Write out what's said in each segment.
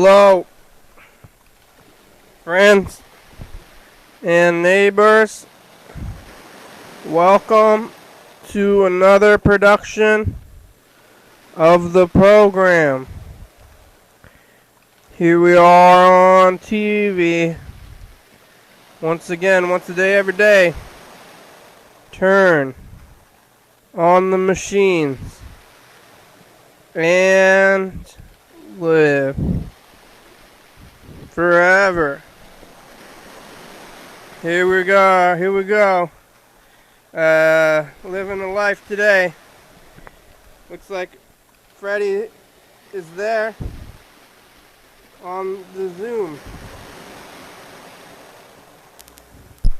Hello, friends and neighbors. Welcome to another production of the program. Here we are on TV. Once again, once a day, every day. Turn on the machines and live forever. Here we go. Living the life today. Looks like Freddie is there on the Zoom.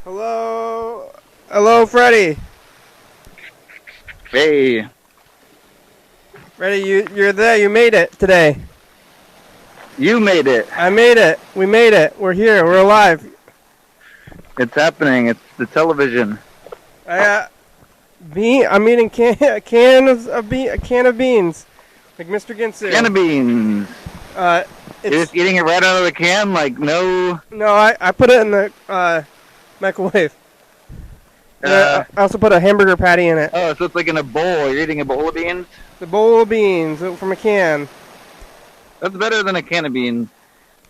Hello, Freddie. Hey. Freddie, you're there. You made it today. You made it. I made it. We made it. We're here. We're alive. It's happening. It's the television. I'm eating a can of beans, like Mr. Ginsu. Can of beans. You're just eating it right out of the can, like no. No, I put it in the microwave. I also put a hamburger patty in it. Oh, so it's like in a bowl. You're eating a bowl of beans? The bowl of beans from a can. That's better than a can of beans.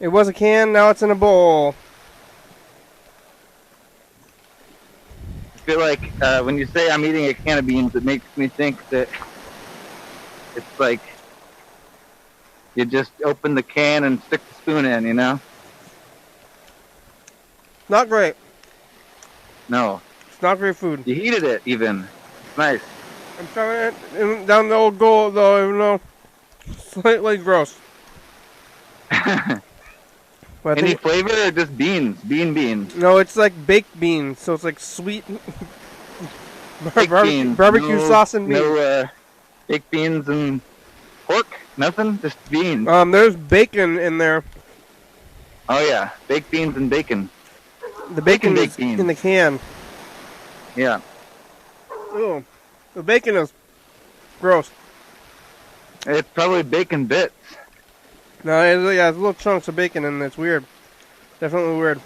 It was a can, now it's in a bowl. I feel like when you say I'm eating a can of beans, it makes me think that it's like you just open the can and stick the spoon in, you know? Not great. No. It's not great food. You heated it, even. It's nice. I'm trying it down the old goal, though, even though slightly gross. Any flavor or just beans? Beans? No, it's like baked beans, so it's like sweet beans. Barbecue sauce and beans. No baked beans and pork? Nothing? Just beans. There's bacon in there. Oh yeah, baked beans and bacon. The bacon is in the can. Yeah. Ew. The bacon is gross. It's probably bacon bits. No, it's little chunks of bacon and it's weird. Definitely weird.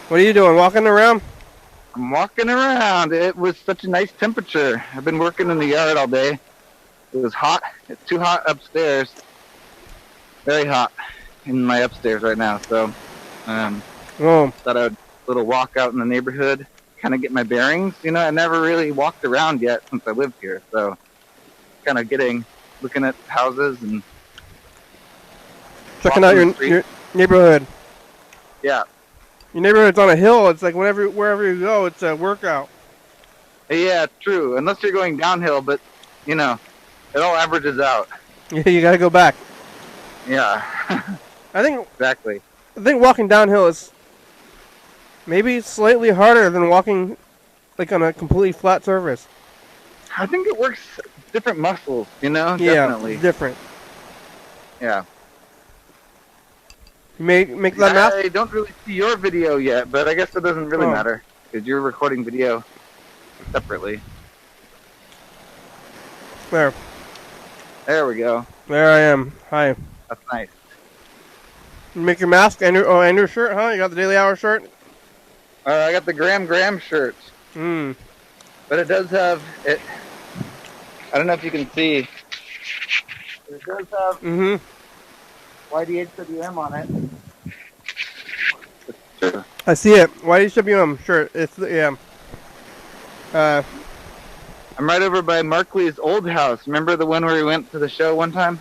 What are you doing? Walking around? I'm walking around. It was such a nice temperature. I've been working in the yard all day. It was hot. It's too hot upstairs. Very hot in my upstairs right now. So, thought I would little walk out in the neighborhood, kind of get my bearings. You know, I never really walked around yet since I lived here. So, kind of looking at houses and checking out your neighborhood. Yeah. Your neighborhood's on a hill. It's like wherever you go, it's a workout. Yeah, true. Unless you're going downhill, but, you know, it all averages out. Yeah, you got to go back. Yeah. Exactly. I think walking downhill is maybe slightly harder than walking like on a completely flat surface. I think it works different muscles, you know? Yeah, definitely. Different. Yeah. You make that math? I don't really see your video yet, but I guess it doesn't really matter because you're recording video separately. There we go. There I am. Hi. That's nice. You make your mask and your shirt, huh? You got the Daily Hour shirt? I got the Graham shirt. But it does have it. I don't know if you can see. It does have YDHWM on it. I see it. YDHWM shirt. It's I'm right over by Markley's old house. Remember the one where we went to the show one time?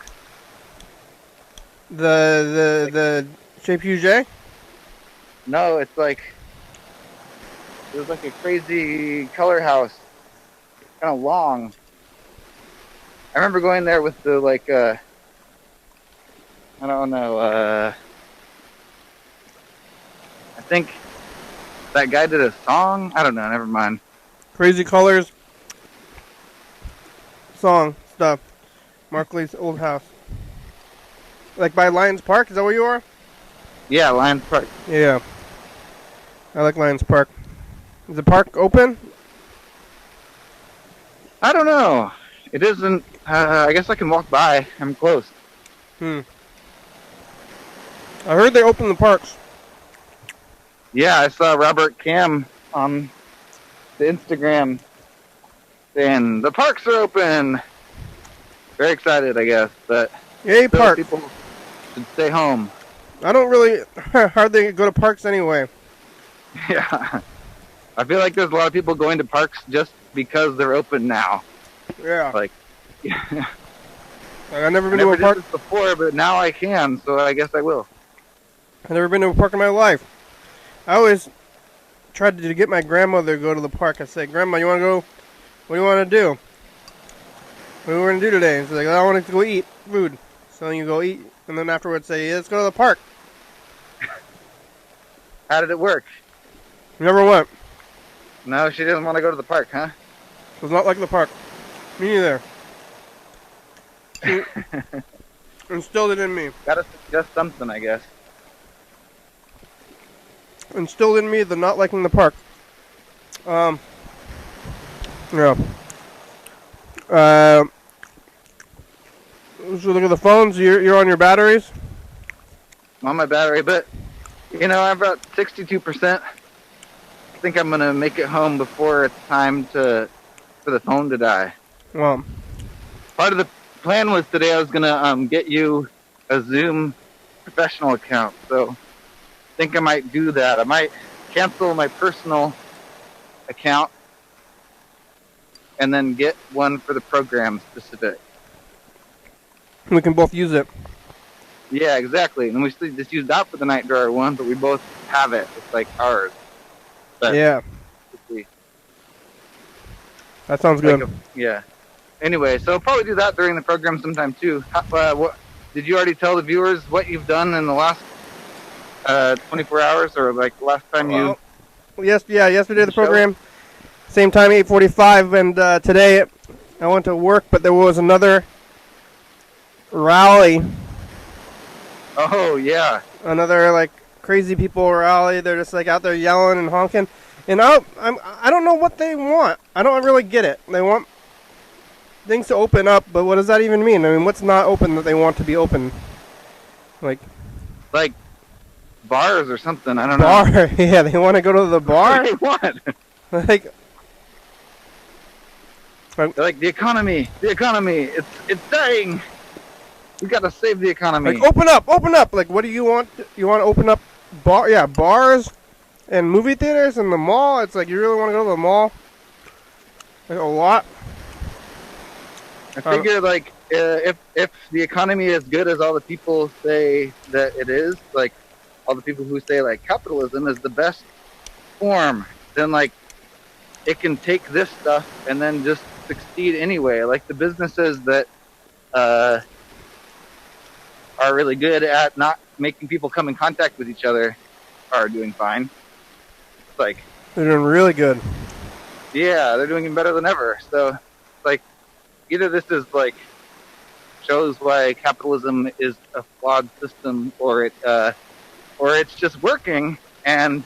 The JPUJ? No, it was like a crazy color house. Kind of long. I remember going there with the I don't know, I think that guy did a song. I don't know, never mind. Crazy Colors song stuff. Markley's old house. Like by Lions Park? Is that where you are? Yeah, Lions Park. Yeah. I like Lions Park. Is the park open? I don't know. It isn't. I guess I can walk by. I'm close. I heard they opened the parks. Yeah, I saw Robert Cam on the Instagram saying the parks are open. Very excited, I guess, but Yay, still park. people should stay home. I don't really hardly go to parks anyway. Yeah. I feel like there's a lot of people going to parks just because they're open now. Yeah. Like, I've never been I to never a park did this before, but now I can, so I guess I will. I've never been to a park in my life. I always tried to get my grandmother to go to the park. I said, Grandma, you want to go? What do you want to do? What are we going to do today? And she's like, I want to go eat food. So you go eat, and then afterwards say, yeah, let's go to the park. How did it work? Never went. No, she doesn't want to go to the park, huh? It was not like the park. Me neither. She instilled it in me. Gotta suggest something, I guess. Instilled in me the not liking the park. Yeah. So look at the phones. You're on your batteries. I'm on my battery, but you know, I'm about 62%. I think I'm gonna make it home before it's time for the phone to die. Well, Part of the plan was today I was gonna get you a Zoom professional account, so I think I might do that. I might cancel my personal account and then get one for the program specific. we can both use it. Yeah, exactly. And we still just use that for the night drawer one, but we both have it. It's like ours. But Yeah, let's see. that sounds Like good. yeah. Anyway, so I'll probably do that during the program sometime too. What did you already tell the viewers what you've done in the last 24 hours, or like the last time you? Yesterday the show? program, same time, 8:45, and today I went to work, but there was another rally, Oh yeah. another like crazy people rally. They're just like out there yelling and honking, and I don't know what they want. I don't really get it. They want things to open up, but what does that even mean? I mean, what's not open that they want to be open? Like Bars or something. I don't know. bar? Yeah, they want to go to the bar. What? Like, They're like the economy. It's dying. We gotta save the economy. like open up. Like, what do you want? You want to open up bars and movie theaters and the mall? It's like you really want to go to the mall? Like a lot. I figure like if the economy is good as all the people say that it is, like all the people who say like capitalism is the best form, then like it can take this stuff and then just succeed anyway. Like the businesses that are really good at not making people come in contact with each other are doing fine. It's like, They're doing really good. yeah, they're doing better than ever. So like either this is like shows why capitalism is a flawed system, or it's just working and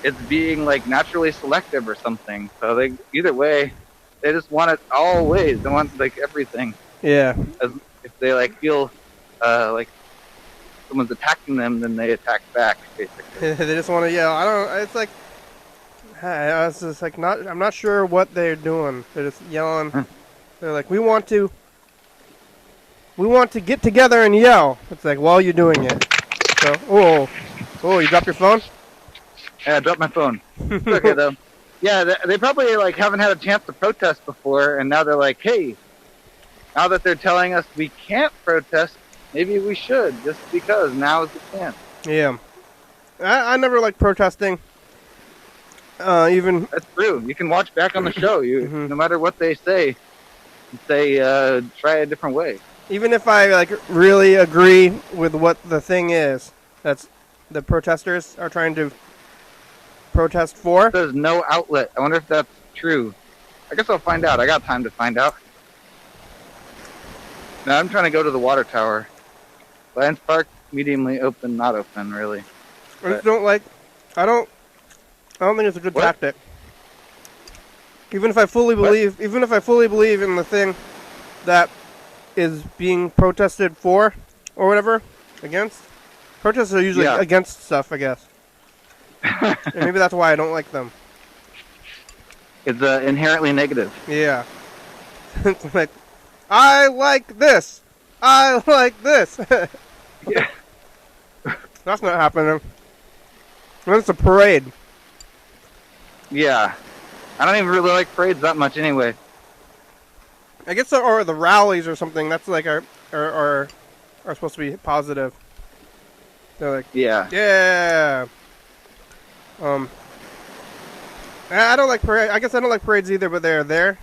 it's being like naturally selective or something. So they either way, they just want it all ways. They want like everything. Yeah. As if they like feel like someone's attacking them, then they attack back. Basically, They just want to yell. I don't. It's like it's just like not. I'm not sure what they're doing. They're just yelling. They're like, we want to get together and yell. It's like, while you're doing it. So, you dropped your phone? yeah, I dropped my phone. It's okay though. Yeah, they probably like haven't had a chance to protest before, and now they're like, hey, now that they're telling us we can't protest, maybe we should, just because now is the chance. Yeah. I never liked protesting. Even That's true. You can watch back on the show. No matter what they say, try a different way. even if I like really agree with what the thing is, that's the protesters are trying to protest for. There's no outlet. I wonder if that's true. I guess I'll find out. I got time to find out. Now I'm trying to go to the water tower. Lions Park, mediumly open, not open, really. I just don't like. I don't think it's a good What? tactic. Even if I fully believe, in the thing that is being protested for or whatever against, Protests are usually against stuff, I guess. And maybe that's why I don't like them. It's inherently negative. Yeah. It's like, I like this. I like this. Yeah. That's not happening. It's a parade. Yeah. I don't even really like parades that much anyway. I guess or the rallies or something. That's like are supposed to be positive. They're like, yeah. I don't like parades. I guess I don't like parades either, but they're there.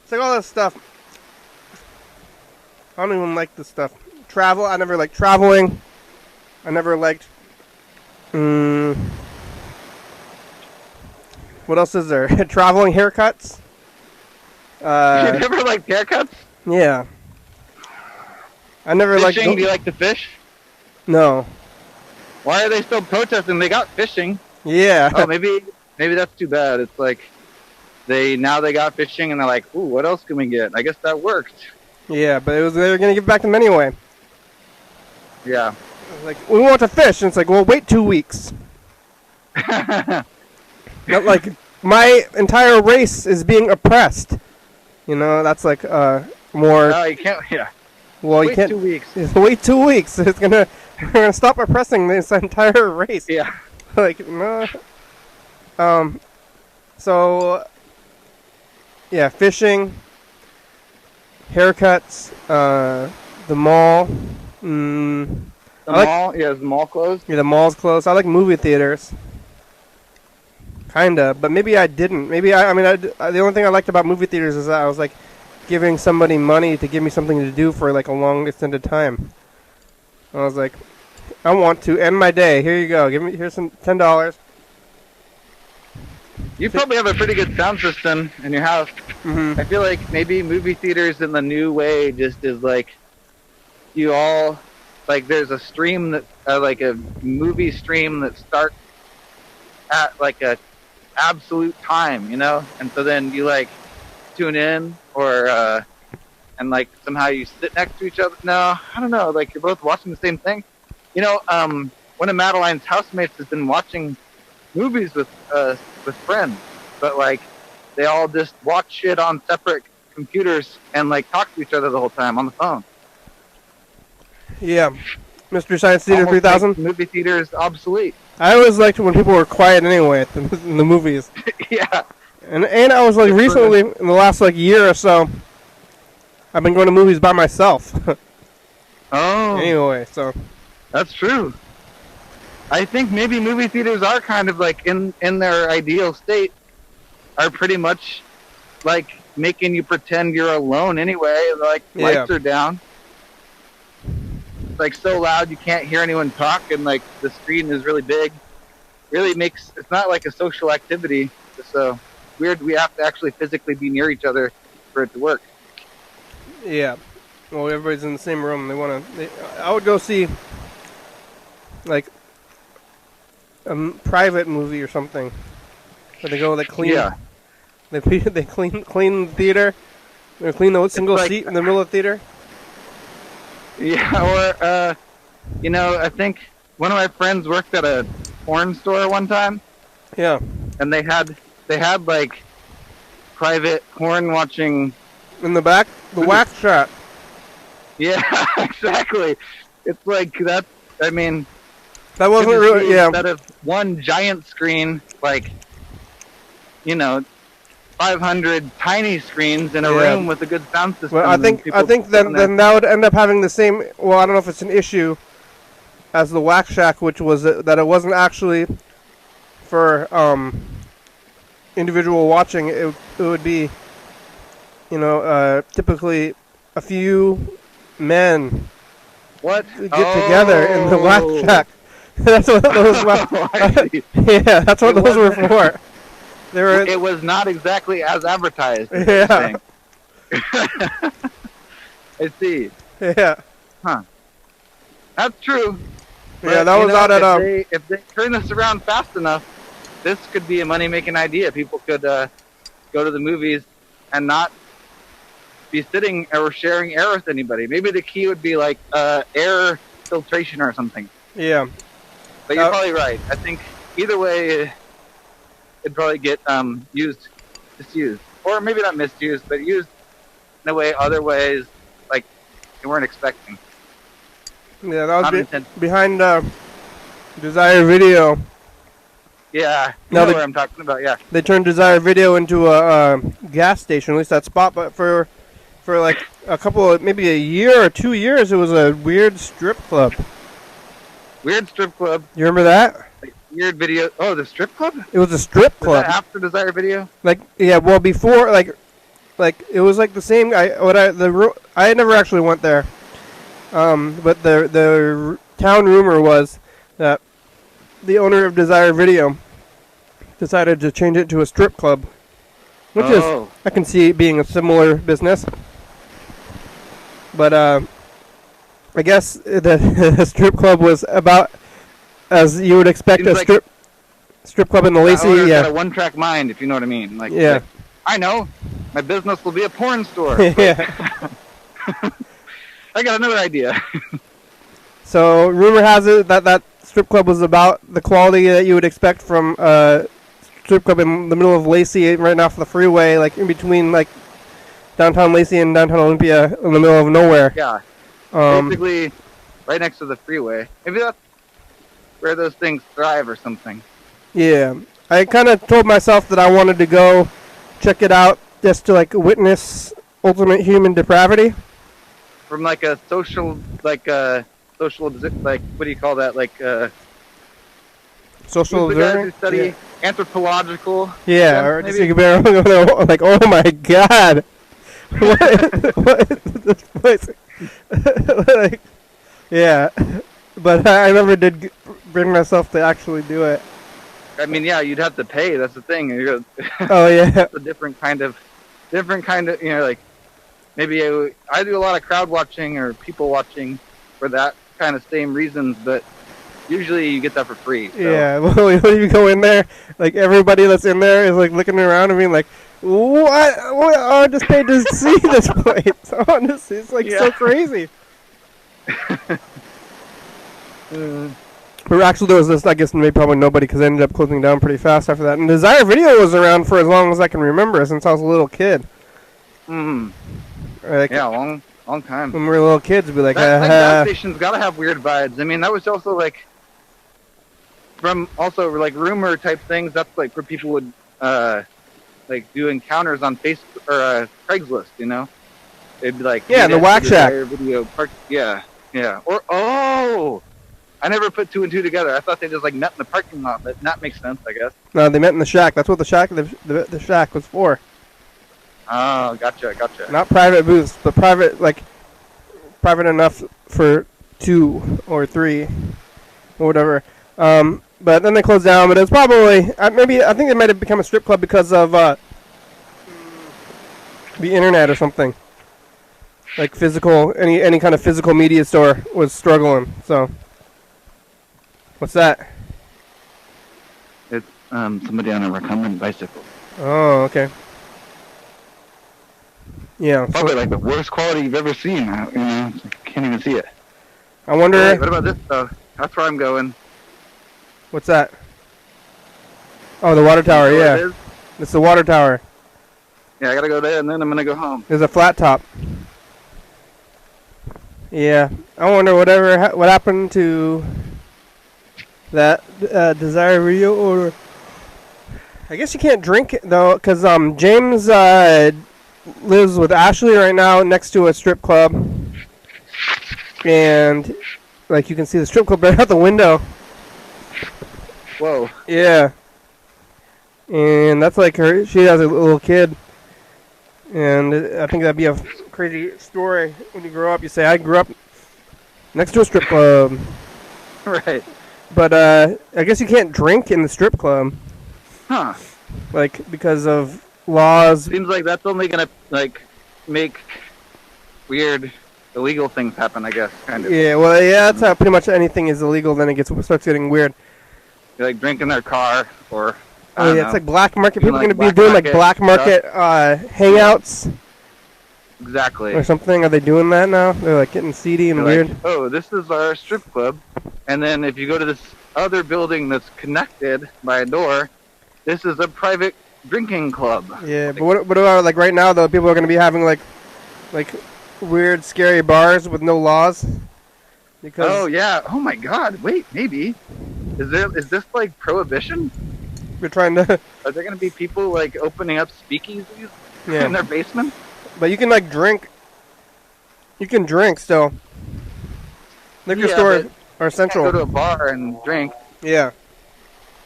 It's like all this stuff. I don't even like this stuff. Travel. I never liked traveling. I never liked. What else is there? Traveling haircuts. You never liked haircuts? Yeah. I never liked. Fishing? Do you like to fish? No. Why are they still protesting? They got fishing. Yeah. Oh, maybe that's too bad. It's like they got fishing and they're like, ooh, what else can we get? I guess that worked. Yeah, but they were gonna give it back to them anyway. Yeah. Like, we want to fish, and it's like, well, wait 2 weeks. Not like my entire race is being oppressed. You know, that's like more. No, you can't. Yeah. Well, wait you can't. 2 weeks. Wait 2 weeks. We're gonna stop oppressing this entire race. Yeah. Like no. So. Yeah, fishing. Haircuts. The mall. The mall. Yeah, is the mall closed? Yeah, the mall's closed. I like movie theaters. Kinda, but maybe I didn't. Maybe the only thing I liked about movie theaters is that I was like giving somebody money to give me something to do for like a long extended time. I was like, I want to end my day. Here you go. Here's some $10. You probably have a pretty good sound system in your house. Mm-hmm. I feel like maybe movie theaters in the new way just is like you all like there's a stream that like a movie stream that starts at like a absolute time, you know, and so then you like tune in or and like somehow you sit next to each other. No, I don't know. Like you're both watching the same thing. You know, one of Madeline's housemates has been watching movies with friends, but like they all just watch shit on separate computers and like talk to each other the whole time on the phone. Yeah, Mystery Science Theater 3000. Movie theaters obsolete. I always liked when people were quiet anyway in the movies. Yeah. And I was like recently in the last like year or so, I've been going to movies by myself. Oh. Anyway, so that's true. I think maybe movie theaters are kind of like in their ideal state are pretty much like making you pretend you're alone anyway. Like lights are down. It's like so loud you can't hear anyone talk, and like the screen is really big. Really makes it's not like a social activity. It's so weird. We have to actually physically be near each other for it to work. Yeah. Well, everybody's in the same room. I would go see like a private movie or something. Where they go, they clean. Yeah. They clean the theater. They clean the single seat in the middle of the theater. Yeah, or you know, I think one of my friends worked at a porn store one time. Yeah. And they had like private porn watching in the back, the wax shot. Yeah, exactly. It's like that. I mean, that wasn't really. Yeah. Instead of one giant screen, like, you know, 500 tiny screens in a room with a good sound system. Well, I think then that would end up having the same. Well, I don't know if it's an issue as the Wax Shack, which was that it wasn't actually for individual watching. It would be, you know, typically a few men get together in the Wax Shack. That's what those. Yeah, that's what those were for. It was not exactly as advertised. Yeah. I see. Yeah. Huh. That's true. But, yeah, that was out at if they turn this around fast enough, this could be a money-making idea. People could go to the movies and not be sitting or sharing air with anybody. Maybe the key would be like air filtration or something. Yeah. But you're probably right. I think either way, it'd probably get misused, or maybe not misused, but used in a way, other ways, like you weren't expecting. Yeah, that was behind Desire Video. Yeah, you know where I'm talking about. Yeah, they turned Desire Video into a gas station, at least that spot. But for like a couple of, maybe a year or 2 years, it was a weird strip club. Weird strip club. You remember that? Like, weird video. Oh, the strip club? It was a strip club. Was that after Desire Video? Like, yeah, well, before, like it was like the same. I never actually went there. But the town rumor was that the owner of Desire Video decided to change it to a strip club, which is, I can see it being a similar business. But I guess the strip club was about as you would expect a strip club in the Lacey. Yeah, got a one-track mind, if you know what I mean. Like, yeah. Like, I know, my business will be a porn store. Yeah. I got another idea. So rumor has it that strip club was about the quality that you would expect from a strip club in the middle of Lacey, right off the freeway, like in between like downtown Lacey and downtown Olympia, in the middle of nowhere. Yeah. Basically, right next to the freeway. Maybe that's where those things thrive or something. Yeah. I kind of told myself that I wanted to go check it out just to like witness ultimate human depravity. From like a social, like what do you call that? Like social observing? Who study anthropological. Yeah, or just you can like, oh my god. what is this place? Like, yeah. But I never did bring myself to actually do it. I mean, yeah, you'd have to pay. That's the thing. Oh yeah. It's a different kind of, you know, like maybe I do a lot of crowd watching or people watching for that kind of same reasons, but usually you get that for free. So. Yeah. Well, when you go in there, like everybody that's in there is like looking around and being like, "What? I just paid to see this place." Honestly, it's like so crazy. But actually, there was this, I guess, maybe probably nobody, because they ended up closing down pretty fast after that. And Desire Video was around for as long as I can remember, since I was a little kid. Like, yeah, long time. When we were little kids, we'd be like, that gas station's got to have weird vibes. I mean, that was also like, from also like rumor type things, that's like where people would like do encounters on Facebook or Craigslist, you know? It'd be like, yeah, the Whack Shack. Video park, yeah. Or, I never put two and two together. I thought they just like met in the parking lot, but that makes sense, I guess. No, they met in the shack. That's what the shack was for. Oh, gotcha. Not private booths, but private private enough for 2 or 3 or whatever. But then they closed down. But it's probably I think it might have become a strip club because of the internet or something. Like any kind of physical media store was struggling. So. What's that? It's somebody on a recumbent bicycle. Oh, okay. Yeah. Probably like the worst quality you've ever seen. You know, can't even see it. I wonder. Hey, what about this though? That's where I'm going. What's that? Oh, the water tower. Yeah. It's the water tower. Yeah, I gotta go there and then I'm gonna go home. There's a flat top. Yeah. I wonder what happened to that Desire Video order. I guess you can't drink it though, because James lives with Ashley right now next to a strip club, and like you can see the strip club right out the window. Whoa. Yeah. And that's like her. She has a little kid, and I think that'd be a crazy story when you grow up. You say, "I grew up next to a strip club." Right. But I guess you can't drink in the strip club. Huh. Like, because of laws. Seems like that's only going to, like, make weird illegal things happen, I guess, kind of. Yeah, well, yeah, that's how pretty much anything is illegal, then it starts getting weird. You're, like, drinking their car, or, it's like black market. People are going to be doing, like, black market hangouts. Exactly. or something. Are they doing that now? They're like getting seedy and They're weird. like, oh, this is our strip club. And then if you go to this other building that's connected by a door, this is a private drinking club. Yeah, but what about like right now though? People are going to be having like weird, scary bars with no laws. Because Oh yeah. Oh my God. Wait, maybe. Is this like prohibition? we're trying to. Are there gonna be people like opening up speakeasies Yeah. in their basement? But you can like drink. You can drink still. Liquor stores are central. Go to a bar and drink, Yeah.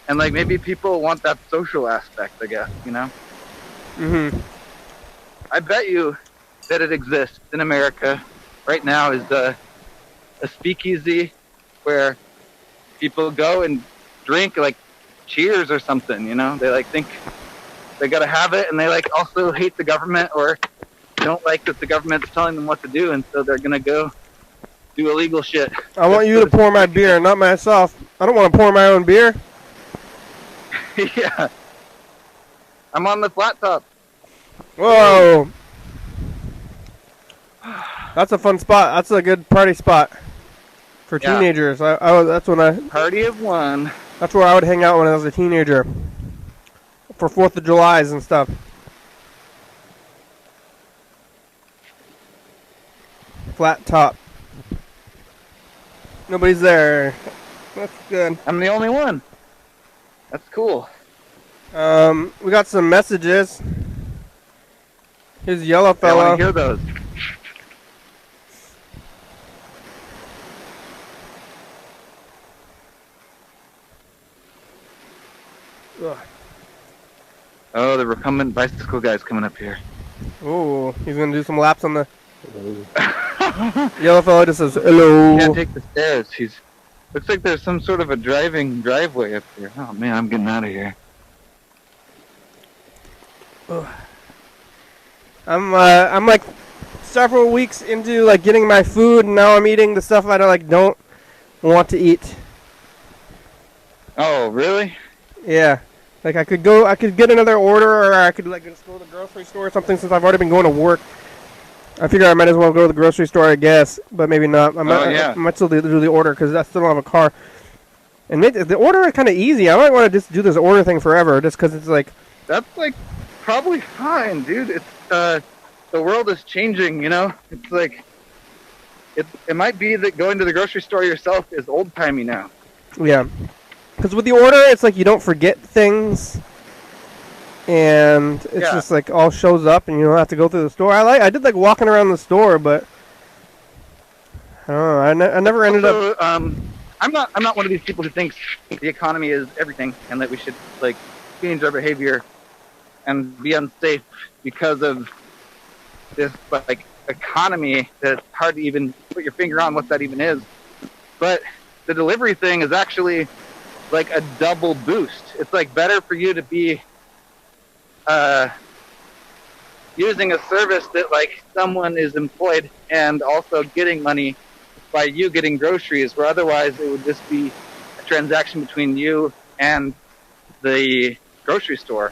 and like maybe people want that social aspect. I guess Mhm. I bet you that it exists in America right now. Is a speakeasy where people go and drink like Cheers or something. They like think they gotta have it, and they like also hate the government or don't like that the government's telling them what to do, and so they're gonna go do illegal shit. I want you to pour my beer, not myself. I don't want to pour my own beer. Yeah. I'm on the flat top. Whoa. That's a fun spot. That's a good party spot for Yeah. teenagers. That's Party of one. That's where I would hang out when I was a teenager. For 4th of July's and stuff. Flat top. Nobody's there. That's good. I'm the only one. That's cool. We got some messages. Here's Yellow I Fella. want to hear those. Ugh. Oh, the recumbent bicycle guy's coming up here. Ooh, he's gonna do some laps on the. Yellow Fella just says hello. Can't take the stairs. Looks like there's some sort of a driveway up here. Oh man, I'm getting out of here. Ugh. I'm like several weeks into like getting my food, and now I'm eating the stuff I don't want to eat. Oh, really? Yeah, like I could get another order, or I could like just go to the grocery store or something. Since I've already been going to work, I figure I might as well go to the grocery store, I guess, but maybe not. I might still do the order because I still don't have a car. And the order is kind of easy. I might want to just do this order thing forever, just because it's like. That's like probably fine, dude. It's the world is changing, It's like it might be that going to the grocery store yourself is old timey now. Yeah, because with the order, it's like you don't forget things, and it's just like all shows up, and you don't have to go through the store. I did like walking around the store, but I don't know. I never ended up. I'm not one of these people who thinks the economy is everything, and that we should like change our behavior and be unsafe because of this like economy that's hard to even put your finger on what that even is. But the delivery thing is actually like a double boost. It's like better for you to be using a service that like someone is employed and also getting money by you getting groceries, where otherwise it would just be a transaction between you and the grocery store.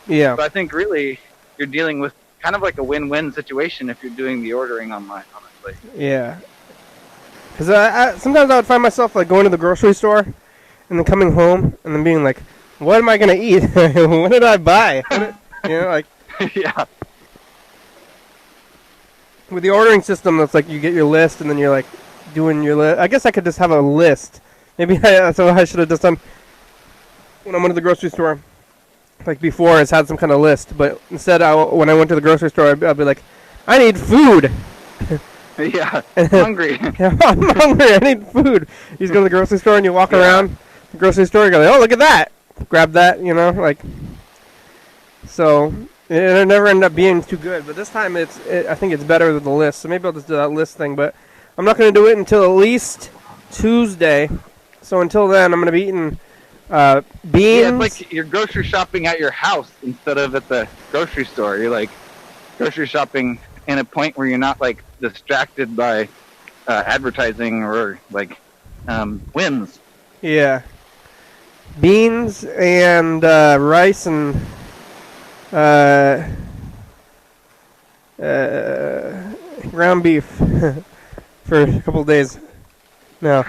Yeah. So I think really you're dealing with kind of like a win-win situation if you're doing the ordering online, honestly. Yeah. Because sometimes I would find myself like going to the grocery store and then coming home and then being like, what am I going to eat? What did I buy? Like. Yeah. With the ordering system, it's like you get your list and then you're like doing your list. I guess I could just have a list. Maybe so I should have just done when I went to the grocery store. Like before, it's had some kind of list, but instead, when I went to the grocery store, I'd be like, I need food. Yeah, I'm hungry. Yeah, I'm hungry. I need food. You just go to the grocery store and you walk around the grocery store. You go, oh, look at that. Grab that, like. So it never ended up being too good, but this time I think it's better than the list. So maybe I'll just do that list thing, but I'm not going to do it until at least Tuesday. So until then, I'm going to be eating. Beans. Yeah, it's like you're grocery shopping at your house instead of at the grocery store. You're like grocery shopping in a point where you're not like distracted by advertising or like whims. Yeah. Beans and rice and ground beef for a couple of days now.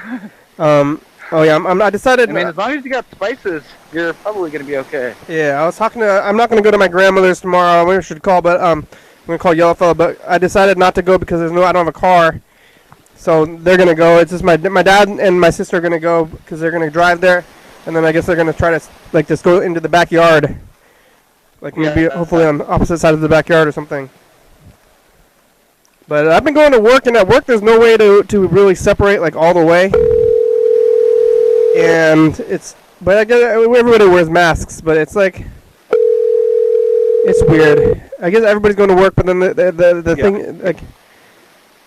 Oh yeah, I decided. I mean, as long as you got spices, you're probably gonna be okay. Yeah, I was talking to. I'm not gonna go to my grandmother's tomorrow. We should call, but I'm gonna call Yellowfella. But I decided not to go because I don't have a car. So they're gonna go. It's just my dad and my sister are gonna go because they're gonna drive there, and then I guess they're gonna try to like just go into the backyard, like maybe hopefully on the opposite side of the backyard or something. But I've been going to work, and at work there's no way to really separate like all the way. And but I guess everybody wears masks, but it's like, it's weird. I guess everybody's going to work, but then the thing, like,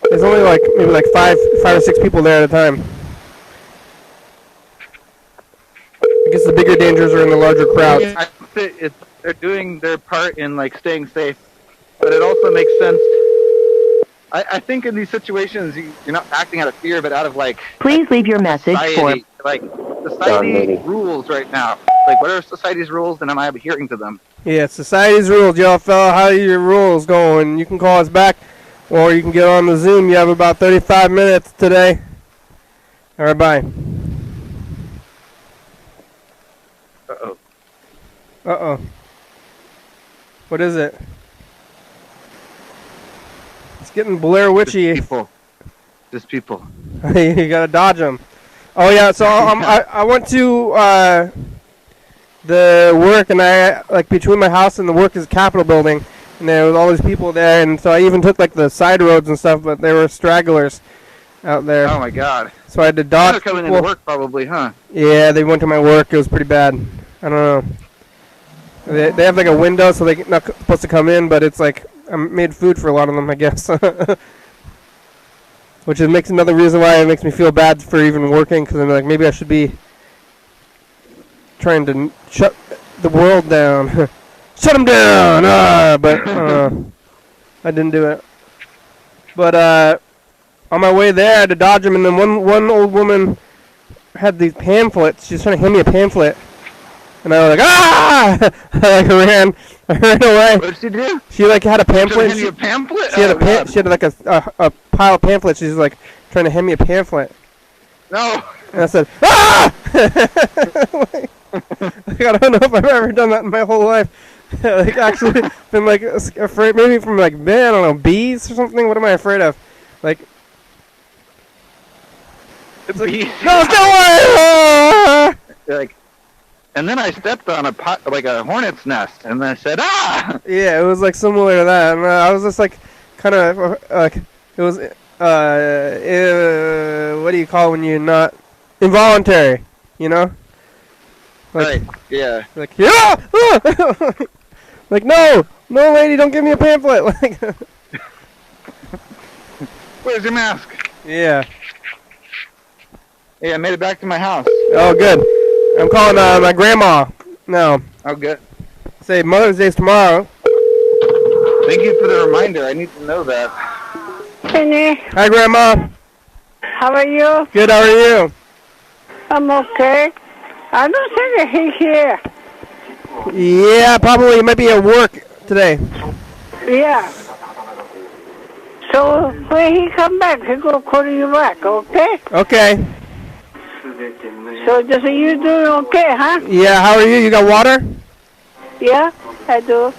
there's only like maybe like five or six people there at a time. I guess the bigger dangers are in the larger crowds. I think they're doing their part in like staying safe, but it also makes sense. I think in these situations you're not acting out of fear, but out of like. Please leave your message society, like society rules right now. Like, what are society's rules, and am I adhering to them? Yeah, society's rules, y'all fella. How are your rules going? You can call us back, or you can get on the Zoom. You have about 35 minutes today. All right, bye. Uh-oh. Uh-oh. What is it? It's getting Blair Witchy. Just people. You gotta dodge them. Oh yeah, so I went to the work, and I like between my house and the work is a Capitol building, and there was all these people there, and so I even took like the side roads and stuff, but there were stragglers out there. Oh my God! So I had to dodge. They're coming into work probably, huh? Yeah, they went to my work. It was pretty bad. I don't know. They have like a window, so they're not supposed to come in, but it's like I made food for a lot of them, I guess. Which makes another reason why it makes me feel bad for even working, because I'm like, maybe I should be trying to shut the world down. Shut them down! But I didn't do it. But on my way there, I had to dodge them, and then one old woman had these pamphlets. She was trying to hand me a pamphlet. And I was like, ah! I ran away. What did she do? She like had a pamphlet. She had a pamphlet? She had like a pile of pamphlets. She's like trying to hand me a pamphlet. No. And I said, ah! Like, I don't know if I've ever done that in my whole life. Like actually been like afraid, maybe from like, man, I don't know, bees or something. What am I afraid of? Like, bees. No, don't worry! Like, and then I stepped on a hornet's nest, and then I said, ah! Yeah, it was like similar to that. And I was just like, kind of like, it was, what do you call when you're not involuntary, you know? Like, right, yeah. Like, yeah! Like, no, lady, don't give me a pamphlet. Like, Where's your mask? Yeah. Yeah, I made it back to my house. Oh, good. I'm calling my grandma now. Oh, good. Say Mother's Day's tomorrow. Thank you for the reminder. I need to know that. Penny, Hi, Grandma. how are you? Good, how are you? I'm okay. I don't think he's here. Yeah, probably. He might be at work today. Yeah. So when he come back, he gonna call you back, okay? Okay. So just you doing okay, huh? Yeah, how are you? You got water? Yeah, I do.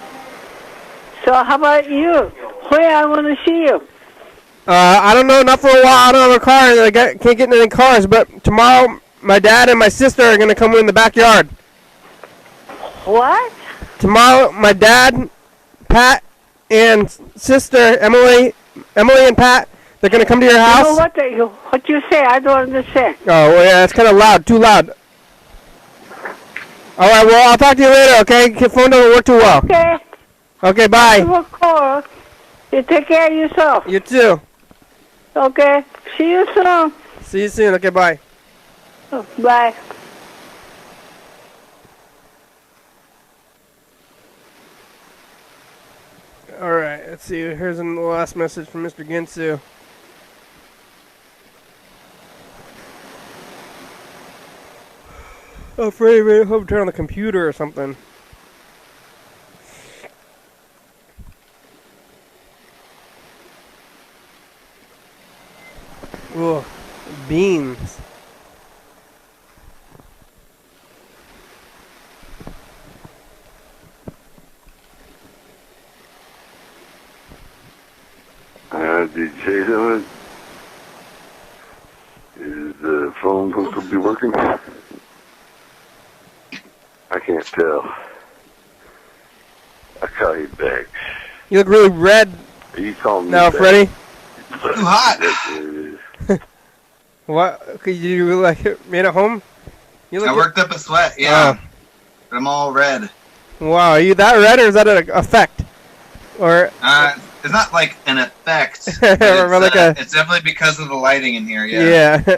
So how about you? When I want to see you? I don't know, not for a while. I don't have a car. I can't get in any cars. But tomorrow, my dad and my sister are going to come in the backyard. What? Tomorrow, my dad, Pat, and sister, Emily and Pat, they're going to come to your house. You know what you say? I don't understand. Oh, well, yeah, it's kind of loud. Too loud. All right, well, I'll talk to you later, okay? Your phone doesn't work too well. Okay. Okay, bye. You will call. You take care of yourself. You too. Okay. See you soon. See you soon. Okay, bye. Bye. All right, let's see. Here's the last message from Mr. Ginsu. I'm afraid I hope to turn on the computer or something. Ooh, beans. Did you say something? Is the phone supposed to be working? I can't tell. I'll call you back. You look really red Are you calling me now, back? Freddy. Too hot. That's what it is. What? Could you like made it home? You I look. worked up a sweat, yeah. But I'm all red. Wow, are you that red, or is that an effect? Or It's not like an effect. Or But like it's definitely because of the lighting in here, yeah. yeah.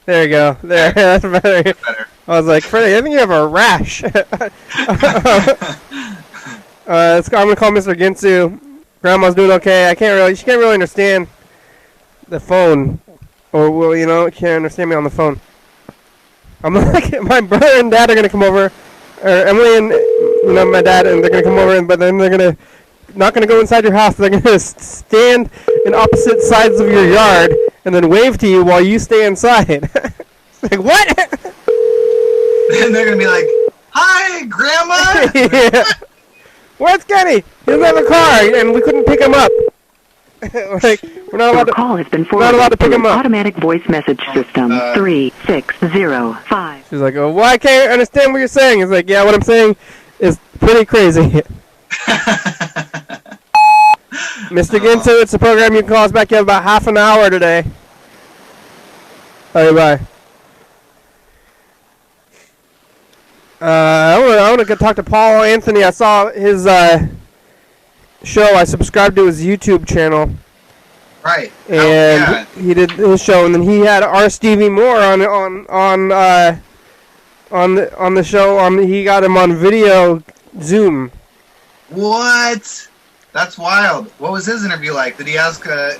There you go. There, that's better. Better. I was like, Freddy, I think you have a rash. I'm gonna call Mr. Ginsu. Grandma's doing okay. She can't really understand the phone, or well, can't understand me on the phone. I'm like, my brother and dad are gonna come over, or Emily and my dad, and they're gonna come over, but then they're not gonna go inside your house. They're gonna stand in opposite sides of your yard and then wave to you while you stay inside. It's like, what? And they're gonna be like, "Hi, Grandma." Yeah. Where's Kenny? He doesn't have a car, and we couldn't pick him up. Like, we're not allowed Your to. call has been We're not allowed to forwarded pick to him an up. automatic voice message system. 3605. She's like, oh, well, I can't understand what you're saying. It's like, yeah, what I'm saying is pretty crazy. Mr. Ginsu, it's a program. You can call us back. You have about half an hour today. All right, bye. I want to go talk to Paul Anthony. I saw his show. I subscribed to his YouTube channel. Right. And he did his show, and then he had R. Stevie Moore on the show. He got him on video Zoom. What? That's wild. What was his interview like? Did he ask the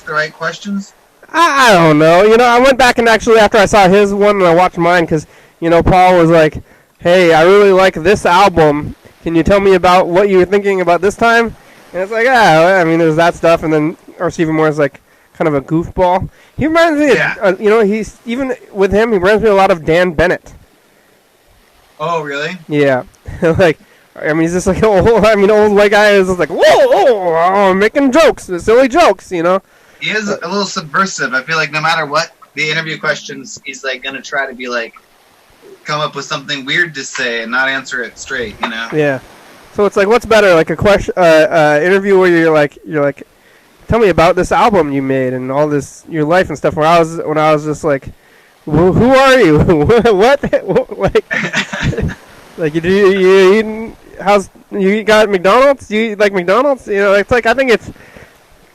right questions? I don't know. I went back and actually after I saw his one and I watched mine because Paul was like, "Hey, I really like this album. Can you tell me about what you were thinking about this time?" And it's like, there's that stuff, and then R. Stephen Moore is like kind of a goofball. He reminds me of, he's even with him, he reminds me a lot of Dan Bennett. Oh, really? Yeah, he's just like old white guy is just like, whoa, making jokes, silly jokes, He is a little subversive. I feel like no matter what the interview questions, he's like gonna try to be like, come up with something weird to say and not answer it straight, Yeah. So it's like, what's better, like a question, interview where you're like, tell me about this album you made and all this, your life and stuff. When I was just like, well, who are you? What? Like, you got McDonald's? Do you like McDonald's? It's like, I think it's.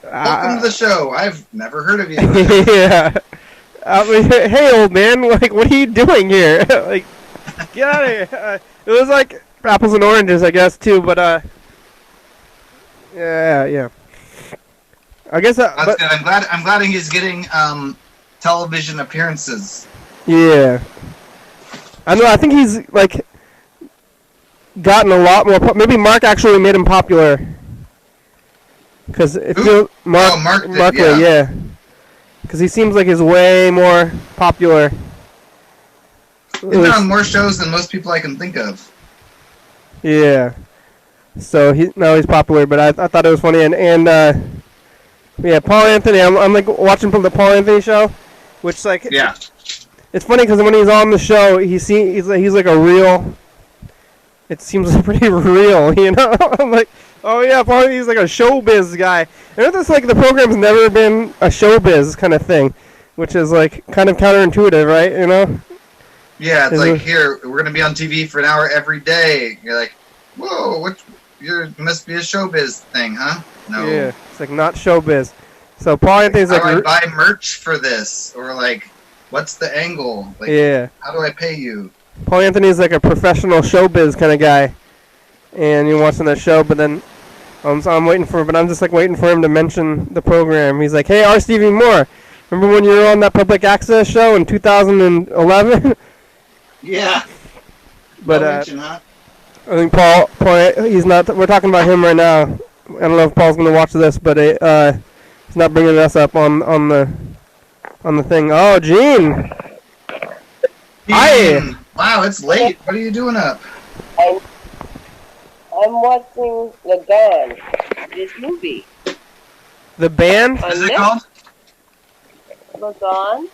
Welcome to the show. I've never heard of you. Yeah. Hey, old man, like, what are you doing here? Like, get out of here. It was like apples and oranges, I guess, too, but, yeah. I guess That's good. I'm glad he's getting television appearances. Yeah. I know, I think he's, like, gotten a lot more, maybe Mark actually made him popular. Because it feels, Mark did, yeah. Because he seems like he's way more popular. He's been on more shows than most people I can think of. Yeah. So now he's popular, but I thought it was funny. And yeah, Paul Anthony, I'm like watching from the Paul Anthony show, which like, yeah. It's funny because when he's on the show, he's like a real, it seems pretty real, I'm like, oh yeah, Paul Anthony's like a showbiz guy. And it's like the program's never been a showbiz kind of thing, which is like kind of counterintuitive, right? Yeah, it's like, here, we're going to be on TV for an hour every day. You're like, whoa, you must be a showbiz thing, huh? No. Yeah, it's like not showbiz. So Paul Anthony's like, how do I buy merch for this? Or like, what's the angle? Like, yeah. How do I pay you? Paul Anthony's like a professional showbiz kind of guy. And you're watching that show, but then so I'm waiting for him to mention the program. He's like, hey, R. Stevie Moore, remember when you were on that public access show in 2011? Yeah. But mention, huh? I think Paul, he's not. We're talking about him right now. I don't know if Paul's going to watch this, but It's not bringing us up on the thing. Oh, Gene. Hi. Wow, it's late. What are you doing up? I'm watching The Gone, this movie. The band? What is it called? The Gone,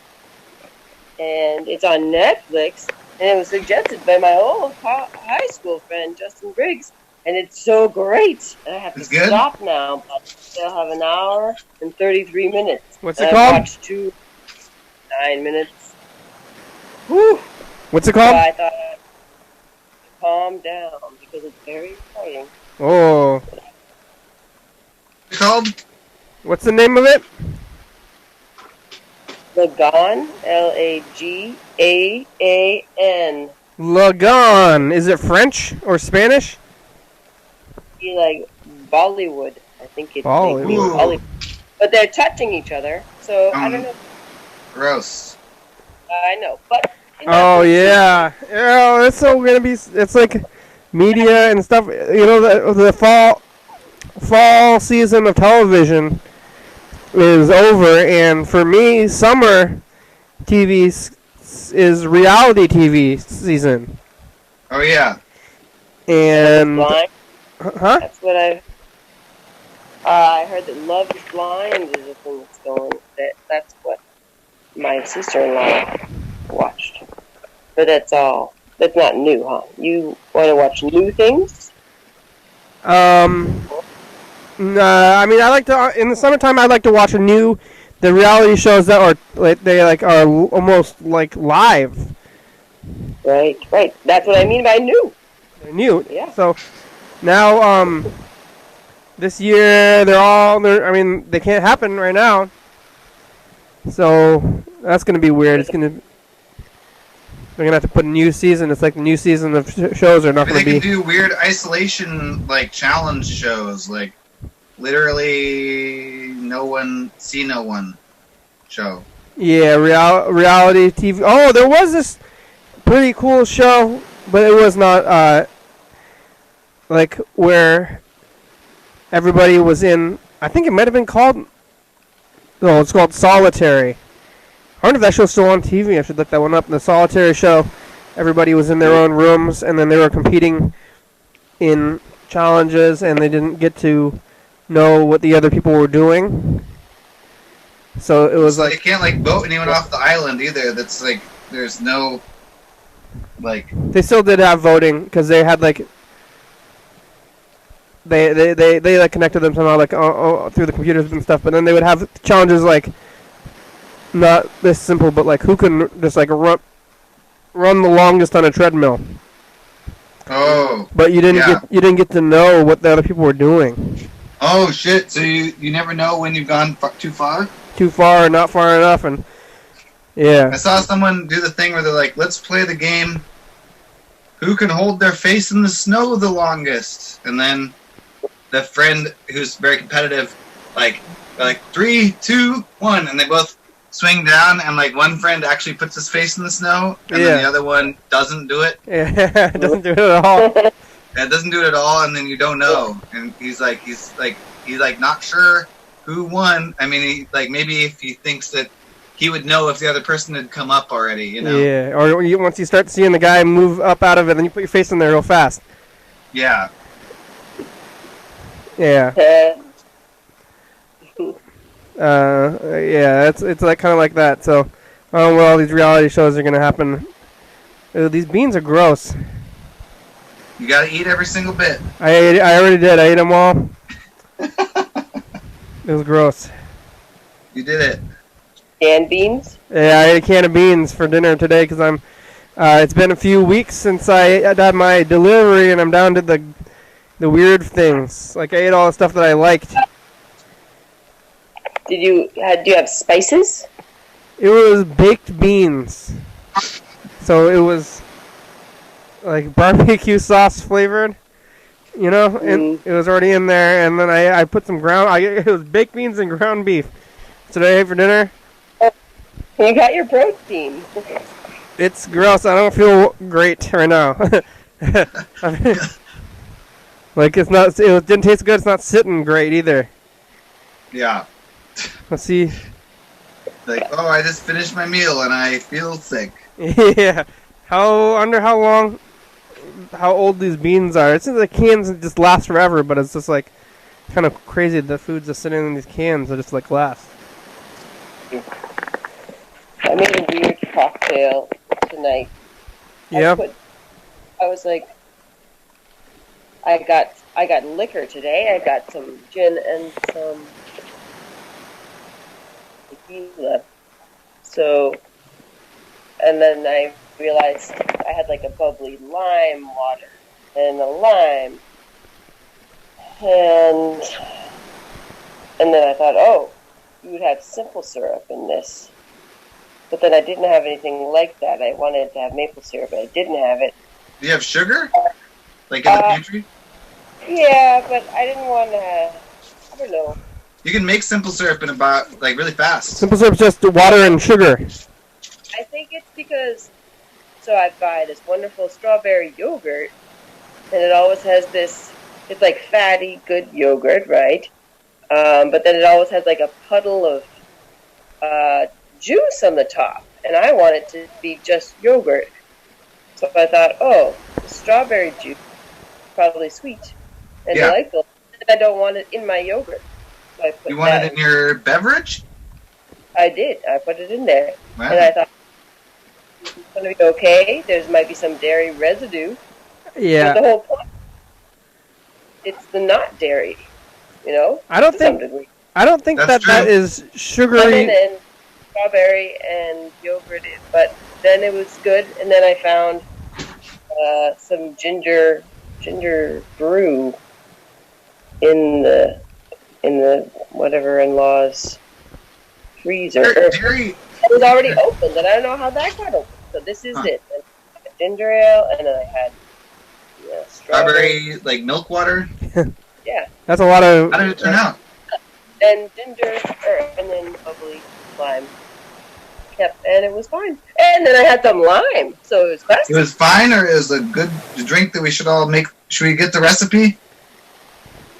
and it's on Netflix, and it was suggested by my old high school friend, Justin Briggs, and it's so great. And I have to stop now, but I still have an hour and 33 minutes. What's it called? I watched 9 minutes. Whew. What's it called? So I thought I'd calm down because it's very exciting. Oh. What's it called? What's the name of it? Lagan, L-A-G-A-A-N. Lagan. Is it French or Spanish? Be like Bollywood. I think it's Bollywood. But they're touching each other, so I don't know. Gross. I know, but. Oh yeah, yeah. It's so gonna be. It's like media and stuff. You know, the fall season of television is over, and for me, summer TV is reality TV season. Oh yeah. And huh? That's what I heard that Love is Blind is a thing that's going. That's what my sister-in-law watched. But that's all. That's not new, huh? You want to watch new things? I mean, I like to in the summertime. I like to watch the reality shows that are are almost like live. Right. That's what I mean by new. They're new. Yeah. So now, this year I mean, they can't happen right now. So that's gonna be weird. They're gonna have to put a new season. It's like the new season of shows are not gonna be. They can do weird isolation challenge shows, like literally no one see no one show. Yeah, reality TV. Oh, there was this pretty cool show, but it was not like where everybody was in. I think it might have been called. No, it's called Solitary. I wonder if that show's still on TV. I should look that one up. The Solitary show, everybody was in their own rooms, and then they were competing in challenges, and they didn't get to know what the other people were doing. So it was you can't vote anyone off the island either. That's there's no They still did have voting because they had they connected them somehow through the computers and stuff. But then they would have challenges not this simple, but who can just run the longest on a treadmill. Oh. But you didn't get to know what the other people were doing. Oh shit! So you never know when you've gone too far. Too far, or not far enough, and yeah. I saw someone do the thing where they're like, "Let's play the game. Who can hold their face in the snow the longest?" And then the friend who's very competitive, they're like 3, 2, 1, and they both swing down, and one friend actually puts his face in the snow, and then the other one doesn't do it. Yeah, doesn't do it at all. It doesn't do it at all, and then you don't know. And he's not sure who won. I mean, maybe if he thinks that he would know if the other person had come up already, you know. Yeah, or once you start seeing the guy move up out of it, then you put your face in there real fast. Yeah. Yeah. Yeah, it's kind of like that. So, I don't know where all these reality shows are gonna happen. These beans are gross. You gotta eat every single bit. I already did. I ate them all. It was gross. You did it. Canned beans? Yeah, I ate a can of beans for dinner today because I'm. It's been a few weeks since I had my delivery, and I'm down to the weird things. I ate all the stuff that I liked. Do you have spices? It was baked beans, so it was barbecue sauce flavored, and it was already in there. And then I put some it was baked beans and ground beef. So I ate for dinner. You got your protein. It's gross. I don't feel great right now. It's not. It didn't taste good. It's not sitting great either. Yeah. Let's see. Like, oh, I just finished my meal and I feel sick. Yeah. How long? How old these beans are? It seems like cans just last forever, but it's just like kind of crazy. The food's just sitting in these cans that just like last. I made a weird cocktail tonight. Yeah. I was like, I got liquor today. I got some gin and some tequila. So, and then I realized I had like a bubbly lime water and a lime, and then I thought, oh, you would have simple syrup in this. But then I didn't have anything like that. I wanted to have maple syrup, but I didn't have it. Do you have sugar? Like in the pantry? Yeah, but I didn't want to. I don't know. You can make simple syrup in about, like, really fast. Simple syrup's just water and sugar. I think it's because, so I buy this wonderful strawberry yogurt, and it always has this, it's like fatty, good yogurt, right? But then it always has like a puddle of juice on the top, and I want it to be just yogurt. So I thought, oh, the strawberry juice is probably sweet and delightful, and I don't want it in my yogurt. So I put You want it in your beverage? I did. I put it in there, Wow. and I thought it's going to be okay. There might be some dairy residue. Yeah. But the whole point, it's the not dairy, you know. I don't to some think degree. That's that true. is Lemon sugary. and strawberry and yogurt, but then it was good. And then I found some ginger brew in the whatever in-laws freezer. Dairy. It was already opened, and I don't know how that got open. So this is it. And I had ginger ale, and then I had Strawberry, like, milk water. Yeah. That's a lot of. How did it turn out? And ginger, and then bubbly lime. Yep, and it was fine. And then I had some lime, so it was classic. It was fine, or it was a good drink that we should all make? Should we get the recipe?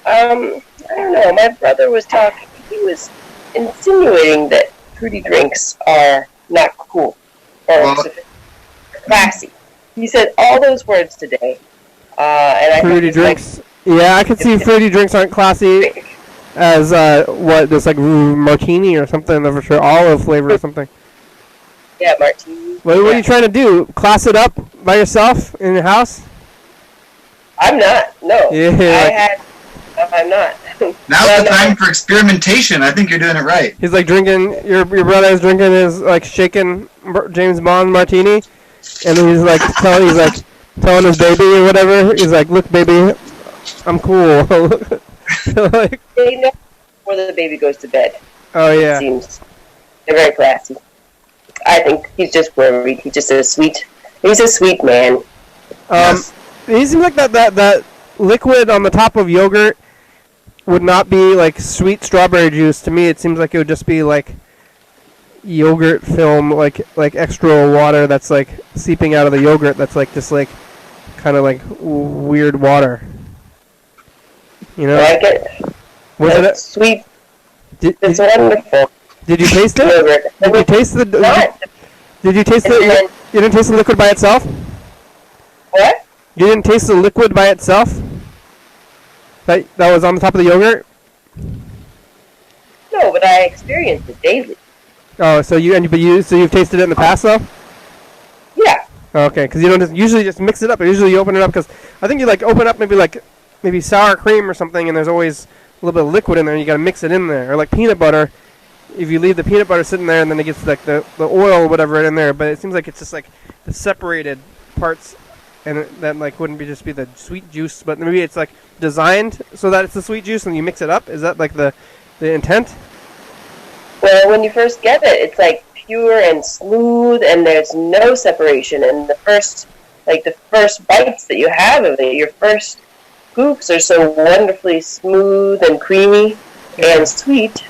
I don't know. My brother was talking. He was insinuating that fruity drinks are not cool or classy. He said all those words today, and I Fruity drinks. Yeah, I could see fruity drinks aren't classy as just like martini or something, for sure, olive flavor or something. Yeah, martini. What are you trying to do? Class it up by yourself in your house? I'm not. No. Yeah. I'm not. Now's the time for experimentation. I think you're doing it right. He's like drinking. Your brother is drinking his like shaken James Bond martini, and then he's like telling his baby or whatever. He's like, "Look, baby, I'm cool." Like, They know before the baby goes to bed. oh yeah. It seems they're very classy. I think he's just worried. He's just He's a sweet man. Yes. He seems like that liquid on the top of yogurt would not be like sweet strawberry juice. To me, it seems like it would just be like yogurt film, like extra water that's like seeping out of the yogurt. That's like just like kind of like weird water. You know? I like it. Was That's sweet. It's wonderful. Did you taste it? Yogurt. Did you taste the? Did you taste the? You didn't taste the liquid by itself? What? You didn't taste the liquid by itself? That was on the top of the yogurt? No, but I experience it daily. Oh, so you've tasted it in the past though? Yeah. Okay, because you don't usually just mix it up. Usually you open it up because I think you like open up maybe sour cream or something, and there's always a little bit of liquid in there, and you gotta mix it in there. Or like peanut butter, if you leave the peanut butter sitting there, and then it gets like the oil or whatever in there. But it seems like it's just like the separated parts, and that like wouldn't just be the sweet juice, but maybe it's like designed so that it's the sweet juice, and you mix it up. Is that like the intent? Well, when you first get it, it's like pure and smooth, and there's no separation. And the first bites that you have of it, your first scoops are so wonderfully smooth and creamy and sweet.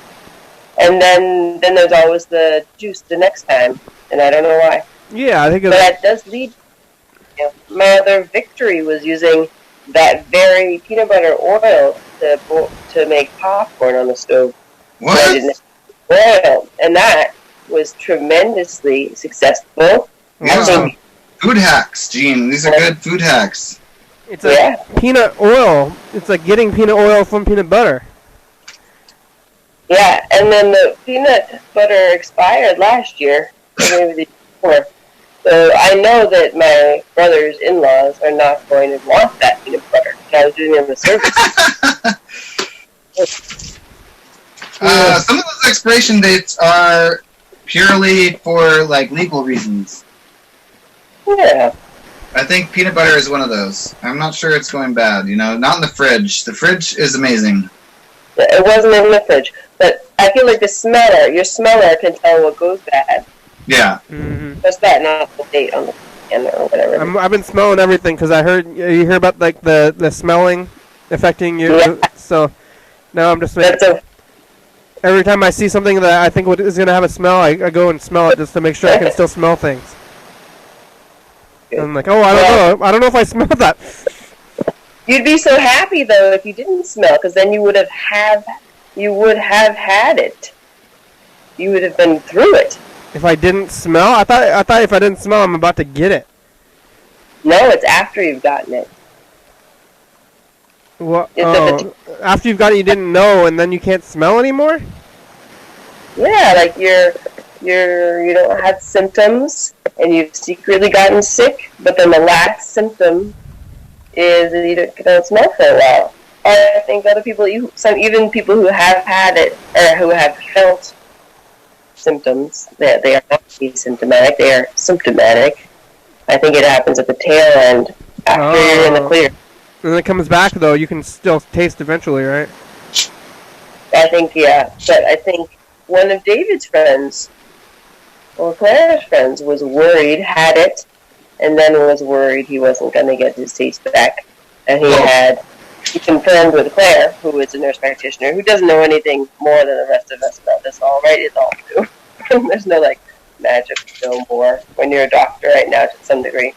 And then there's always the juice the next time, and I don't know why. Yeah, I think But that does lead. My other Victory was using that very peanut butter oil to make popcorn on the stove. What? So I didn't oil, and that was tremendously successful. These are some food hacks, Gene. These are good food hacks. It's like peanut oil. It's like getting peanut oil from peanut butter. Yeah, and then the peanut butter expired last year, or maybe the year before. So I know that my brother's in-laws are not going to want that peanut butter. I was doing them a service. Some of those expiration dates are purely for like legal reasons. Yeah. I think peanut butter is one of those. I'm not sure it's going bad. Not in the fridge. The fridge is amazing. It wasn't in the fridge, but I feel like your smeller can tell what goes bad. Yeah. Mm-hmm. Just that, not the date on the can or whatever. I've been smelling everything because you hear about like the smelling affecting you. Yeah. So now I'm just every time I see something that I think is going to have a smell, I go and smell it just to make sure I can still smell things. And I'm like, I don't know if I smelled that. You'd be so happy though if you didn't smell, because then you would have had it. You would have been through it. If I didn't smell, I thought if I didn't smell, I'm about to get it. No, it's after you've gotten it. What? After you've got it, you didn't know, and then you can't smell anymore? Yeah, like you don't have symptoms, and you've secretly gotten sick, but then the last symptom is that you don't smell for a while. I think other people, even people who have had it, or who have felt symptoms, they are not asymptomatic, they are symptomatic. I think it happens at the tail end, after you're in the clear. And then it comes back, though, you can still taste eventually, right? I think, yeah. But I think one of David's friends, or Claire's friends, was worried, had it, and then was worried he wasn't going to get his taste back. And he confirmed with Claire, who is a nurse practitioner, who doesn't know anything more than the rest of us about this all, right? It's all new. There's no, magic to know more when you're a doctor right now to some degree.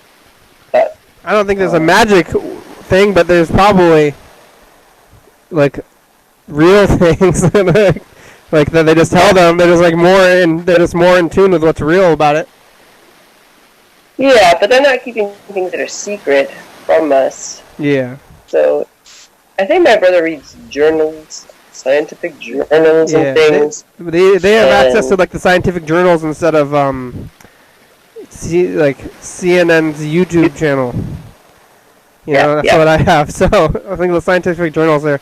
But I don't think there's a magic thing, but there's probably, real things like that they just tell them. They're just more in tune with what's real about it. yeah, but they're not keeping things that are secret from us. Yeah. So I think my brother reads journals, scientific journals and things. They have access to the scientific journals instead of CNN's YouTube channel. That's what I have. So I think the scientific journals are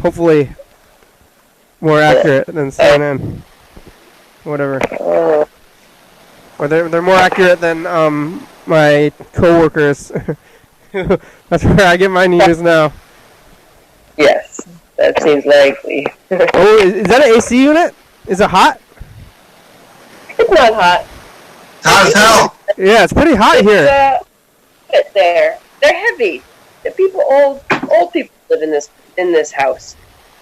hopefully more accurate than CNN. Whatever. Or they're more accurate than my coworkers. That's where I get my news now. Yes, that seems likely. Oh, is that an AC unit? Is it hot? It's not hot. It's hot as hell. Yeah, it's pretty hot here. They're heavy. The old people live in this house,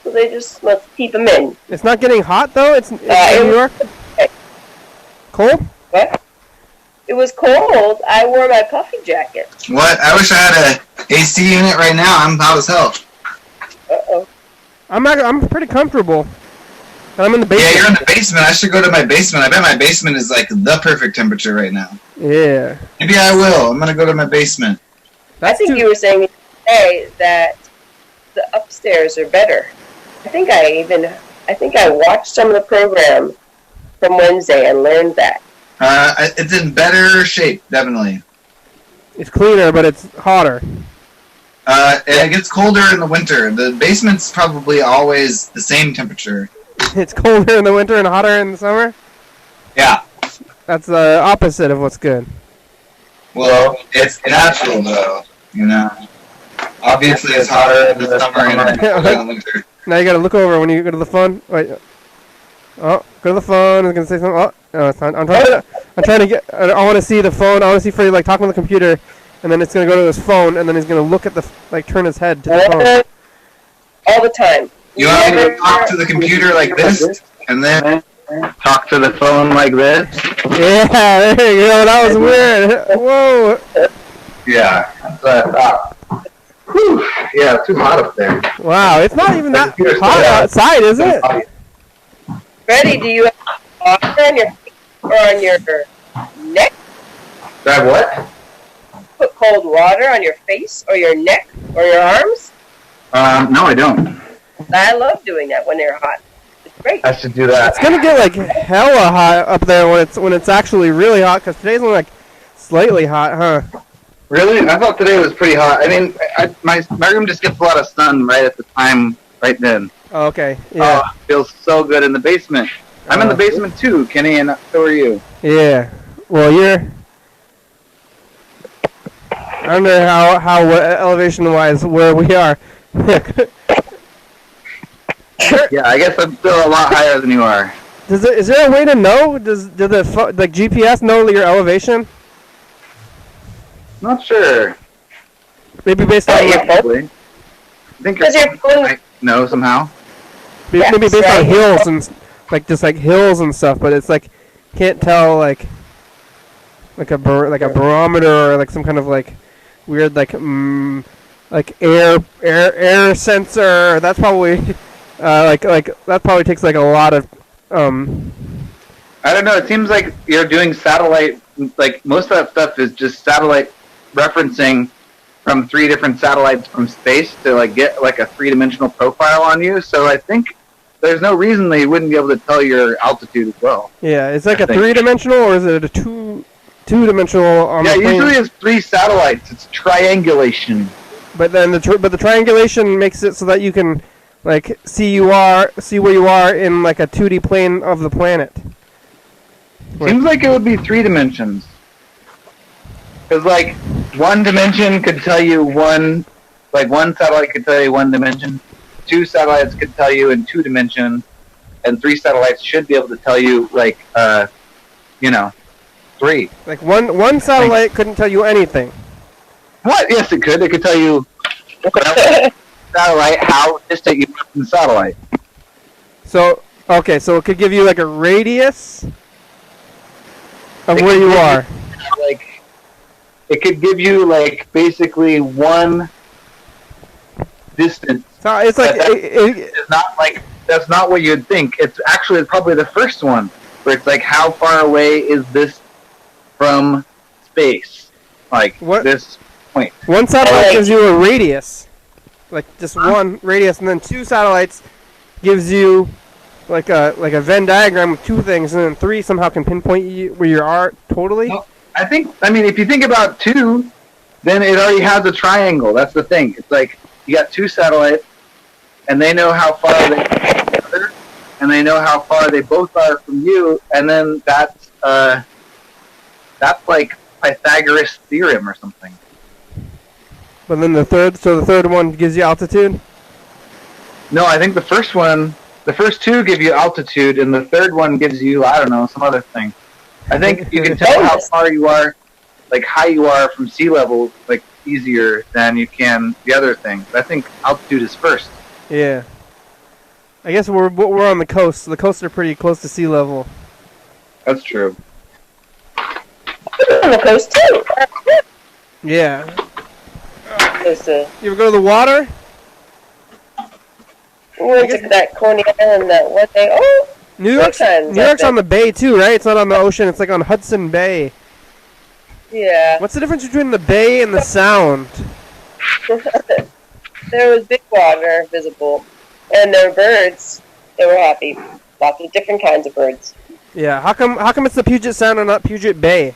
so let's keep them in. It's not getting hot though. It's in New York. Cold? What? It was cold. I wore my puffy jacket. What? I wish I had a AC unit right now. I'm hot as hell. Uh-oh. I'm pretty comfortable. I'm in the basement. Yeah, you're in the basement. I should go to my basement. I bet my basement is the perfect temperature right now. Yeah. Maybe I will. I'm gonna go to my basement. I think you were saying today that the upstairs are better. I think I watched some of the program from Wednesday and learned that. It's in better shape, definitely. It's cleaner, but it's hotter. It gets colder in the winter. The basement's probably always the same temperature. It's colder in the winter and hotter in the summer? Yeah. That's the opposite of what's good. Well, it's natural, though. Obviously, it's hotter in the summer and colder in the winter. Now you gotta look over when you go to the phone. Wait. Oh, go to the phone. It's gonna say something. Oh, no, it's not. I'm trying to get. I want to see the phone. I want to see Freddie talking on the computer, and then it's gonna go to his phone, and then he's gonna look at the turn his head to the phone. All the time. You want me to talk to the computer like this, and then talk to the phone like this? Yeah, there you go. That was weird. Whoa. Yeah. Whew. Yeah, it's too hot up there. Wow, it's not even that hot outside, is it? Freddie, do you have water on your face or on your neck? Do I have what? Put cold water on your face or your neck or your arms? No, I don't. I love doing that when they're hot. It's great. I should do that. It's gonna get like hella hot up there when it's actually really hot. Because today's only like slightly hot, huh? Really? I thought today was pretty hot. I mean, my room just gets a lot of sun right at the time, right then. Oh, okay. Yeah. Oh, it feels so good in the basement. I'm in the basement too, Kenny, and so are you. Yeah. Well, I don't know how elevation-wise where we are. Yeah, I guess I'm still a lot higher than you are. Is there a way to know? Does the GPS know your elevation? Not sure. Maybe based on Probably. I think Because your phone. I know somehow. maybe based on right. hills and just like hills and stuff, but it's like can't tell like a barometer or like some kind of like weird like air sensor. That's probably like that probably takes like a lot of I don't know. It seems like you're doing satellite. Like most of that stuff is just satellite referencing from 3 different satellites from space to like get like a 3-dimensional profile on you. So I think there's no reason they wouldn't be able to tell your altitude as well. Yeah, it's like a 3-dimensional, or is it a two-dimensional? Yeah, usually it's 3 satellites. It's triangulation. But then the triangulation makes it so that you can like see where you are in like a 2D plane of the planet. Seems like it would be 3 dimensions. Because like 1 dimension could tell you one satellite could tell you 1 dimension, 2 satellites could tell you in 2 dimensions, and 3 satellites should be able to tell you like 3. Like one satellite couldn't tell you anything. What? Yes, it could. It could tell you satellite how distant you are from the satellite. So okay, so it could give you like a radius of It where could you give are. Like it could give you like basically 1 distance. So it's like It's not like that's not what you'd think. It's actually probably the first one where it's like how far away is this from space? Like this point. One satellite gives you a radius, like just one radius, and then 2 satellites gives you like a Venn diagram with 2 things, and then 3 somehow can pinpoint you where you are totally. Well, I mean, if you think about 2, then it already has a triangle. That's the thing. It's like you got 2 satellites, and they know how far they are from each other, and they know how far they both are from you, and then that's like Pythagoras theorem or something. But then the third one gives you altitude? No, I think the first 2 give you altitude, and the third one gives you, I don't know, some other thing. I think you can tell how far you are, like high you are from sea level, like easier than you can the other thing. But I think altitude is first. Yeah. I guess we're on the coast. The coasts are pretty close to sea level. That's true. On the coast too. Yeah. You ever go to the water? We went to that Coney Island that one day. Oh, New York's on the bay too, right? It's not on the ocean. It's like on Hudson Bay. Yeah. What's the difference between the bay and the sound? There was big water visible, and there were birds. They were happy. Lots of different kinds of birds. Yeah. How come it's the Puget Sound and not Puget Bay?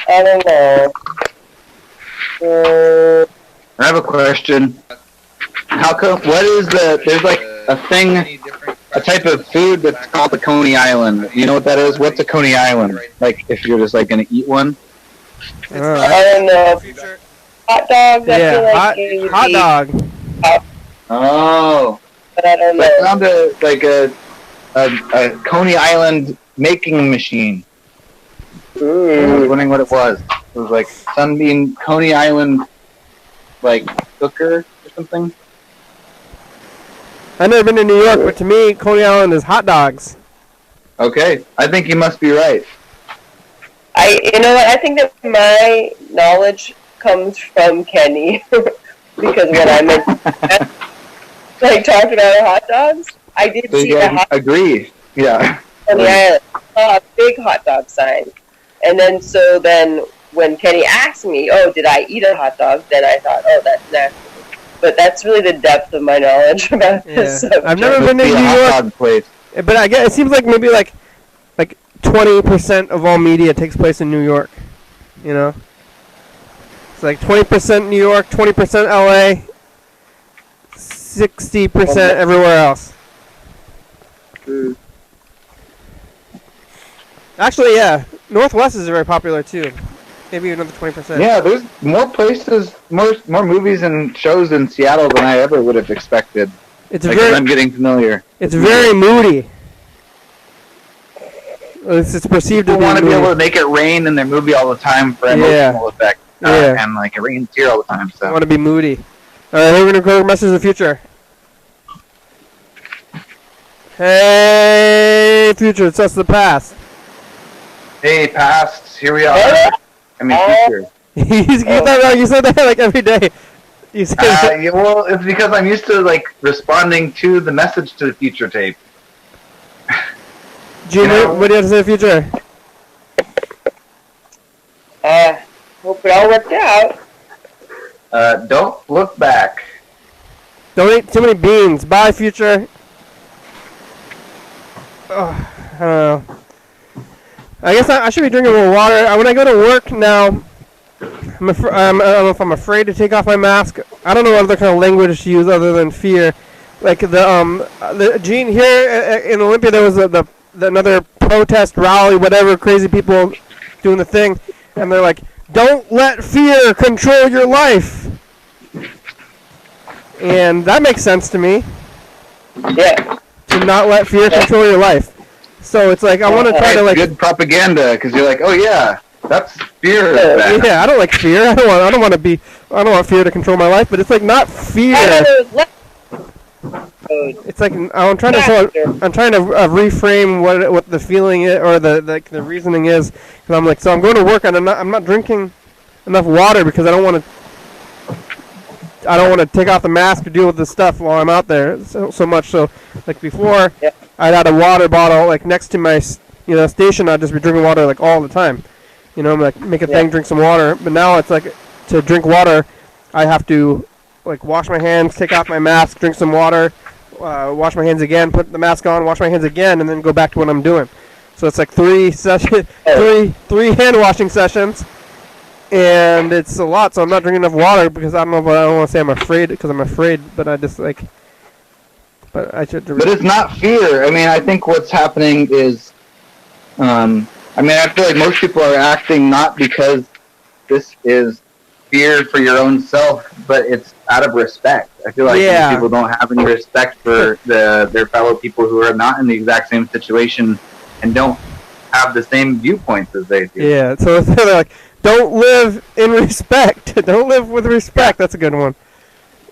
I don't know. I have a question. How come? What is there's like a thing, a type of food that's called the Coney Island. You know what that is? What's a Coney Island? Like if you're just like gonna eat one? I don't know. Hot dogs. I feel like hot dog. Oh. But I don't know. I found a Coney Island making machine. Ooh. I was wondering what it was. It was like Sunbeam Coney Island, like cooker or something. I've never been to New York, but to me, Coney Island is hot dogs. Okay, I think you must be right. You know what? I think that my knowledge comes from Kenny because when I meant like talking about hot dogs. I did So see you the guys hot agree? Yeah. on the island. A big hot dog sign. And then when Kenny asked me, "Oh, did I eat a hot dog?" Then I thought, "Oh, that's natural." But that's really the depth of my knowledge about this subject. I've never been to Must be a New hot York, dog place. but I guess it seems like maybe like 20% of all media takes place in New York. You know, it's like 20% New York, 20% LA, 60% everywhere else. Actually, yeah, Northwest is very popular too. Maybe another 20%. Yeah, there's more places, more movies and shows in Seattle than I ever would have expected. It's Like, very, I'm getting familiar. it's very moody. It's perceived to People be want to be moody. able to make it rain in their movie all the time for emotional effect. Yeah. And like it rains here all the time. I So want to be moody. All right, we're gonna go Message of the Future. Hey, future, it's us the past. hey, past, here we are. I mean, future. You get that wrong. You say that like every day. You say that. Yeah, well, it's because I'm used to like responding to the message to the future tape. Gene, what do you have to say, future? Hope it all worked out. Don't look back. Don't eat too many beans. Bye, future. Oh, I don't know. I guess I should be drinking more water. When I go to work now, I don't know if I'm afraid to take off my mask. I don't know what other kind of language to use other than fear. Like the Gene here in Olympia, there was another protest rally, whatever, crazy people doing the thing, and they're like, "Don't let fear control your life," and that makes sense to me. Yeah. To not let fear control your life. So it's like I want to try to like. Good propaganda because you're like, oh yeah, that's fear. Yeah, I don't like fear. I don't want fear to control my life. But it's like not fear. It's like I'm trying to reframe what the feeling is or the reasoning is. Because I'm like, so I'm going to work and I'm not drinking enough water because I don't want to take off the mask or deal with this stuff while I'm out there so much. So like before, I'd had a water bottle like next to my station. I'd just be drinking water like all the time. I'm like make a thing, drink some water. But now it's like to drink water, I have to like wash my hands, take off my mask, drink some water, wash my hands again, put the mask on, wash my hands again, and then go back to what I'm doing. So it's like three hand washing sessions. And it's a lot, so I'm not drinking enough water because I don't want to say I'm afraid because I'm afraid, but I just like. But I should. But it's not fear. I mean, I think what's happening is, I feel like most people are acting not because this is fear for your own self, but it's out of respect. I feel like most people don't have any respect for their fellow people who are not in the exact same situation and don't have the same viewpoints as they do. Yeah, so they're like. Don't live in respect. Don't live with respect. That's a good one.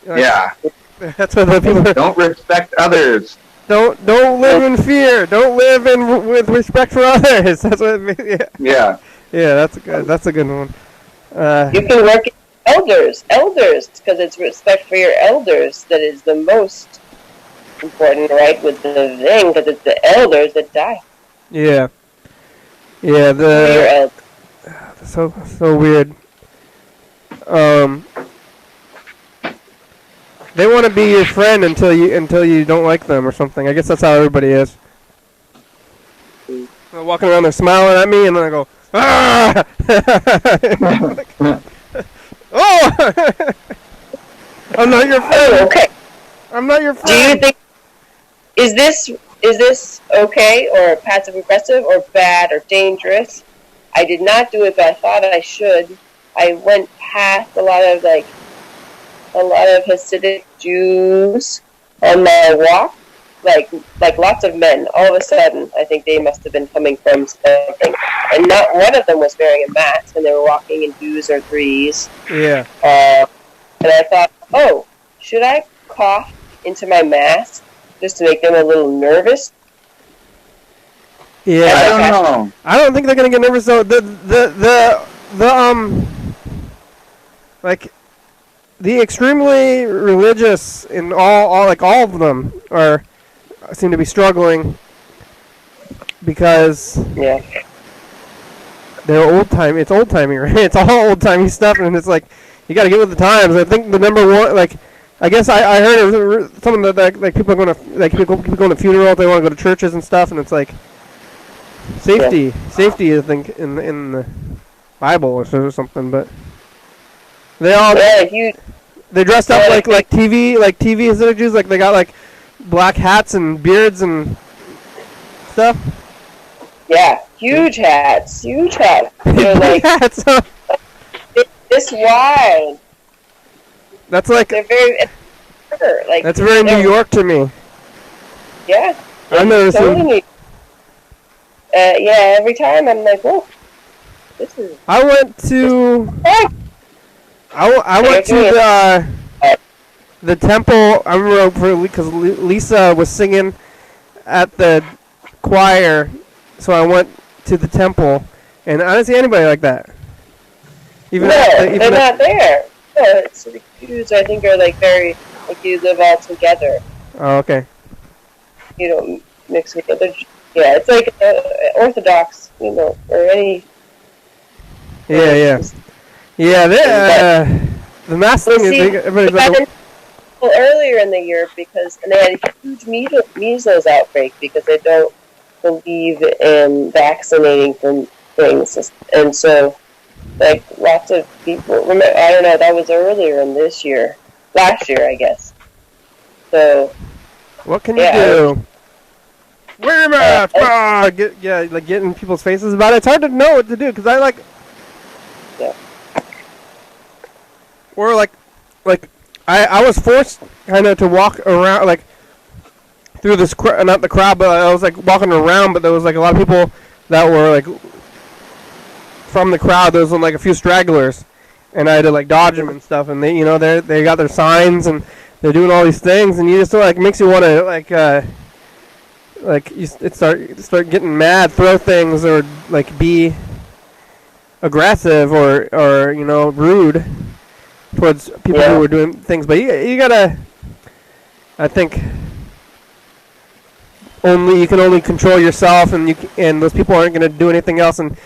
Yeah. That's what the people are. Don't respect others. Don't live in fear. Don't live with respect for others. That's what. Yeah. Yeah, that's a good one. You can work in elders, because it's respect for your elders that is the most important, right? With the thing, because it's the elders that die. Yeah. Yeah. Your elders. So weird. They want to be your friend until you don't like them or something. I guess that's how everybody is. They're walking around, they're smiling at me, and then I go, ah! Oh! I'm not your friend. Oh, okay. I'm not your friend. Do you think is this okay or passive aggressive or bad or dangerous? I did not do it, but I thought I should. I went past a lot of Hasidic Jews on my walk, like lots of men. All of a sudden, I think they must have been coming from something, and not one of them was wearing a mask, and they were walking in 2s or 3s. Yeah. And I thought, oh, should I cough into my mask just to make them a little nervous? Yeah, I don't know. I don't think they're gonna get nervous though. Like the Jews, they're like, don't live in fear. Don't live with respect. That's a good one. Don't live in fear. Don't live with respect. That's a good one. Yeah. The like, the Jews, they're like, don't live in fear. Don't live with respect. That's a good one. Don't live in fear. Don't live with respect. That's a good one. Like the extremely religious in all of them seem to be struggling because Yeah. they're old-timey. It's old-timey, right? It's all old-timey stuff, and it's like you got to get with the times. I think the number one, like, I guess I heard it was something that like people are going to people going to funerals. They want to go to churches and stuff, and it's like safety. I think in the Bible or something, but they all they dressed up like TV executives, like they got like black hats and beards and stuff. Yeah, huge hats. They're like hats. this wide. That's like They're very like. that's very New York to me. Yeah. I've noticed. Totally. Yeah, every time I'm like, whoa, this is. I went to the temple. I remember because Lisa was singing at the choir, so I went to the temple, and I didn't see anybody like that. They're not there. No, it's the Jews. I think are like very like you live all together. Oh, okay. You don't mix with other. Yeah, it's like Orthodox, or any. Yeah. The mass thing is everybody's like. Earlier in the year and they had a huge measles outbreak because they don't believe in vaccinating from things, and so like lots of people. I don't know. That was earlier in last year, I guess. So. What can you do? Wear a mask! Like get in people's faces about it. It's hard to know what to do because I like. Yeah. Or like I was forced kind of to walk around like through this not the crowd, but I was like walking around, but there was like a lot of people that were like from the crowd. There was like a few stragglers, and I had to like dodge them and stuff. And they they got their signs and they're doing all these things, and you just like makes you want to start getting mad, throw things, or like be aggressive or rude towards people who are doing things. But you gotta, I think, you can only control yourself, and those people aren't gonna do anything else. And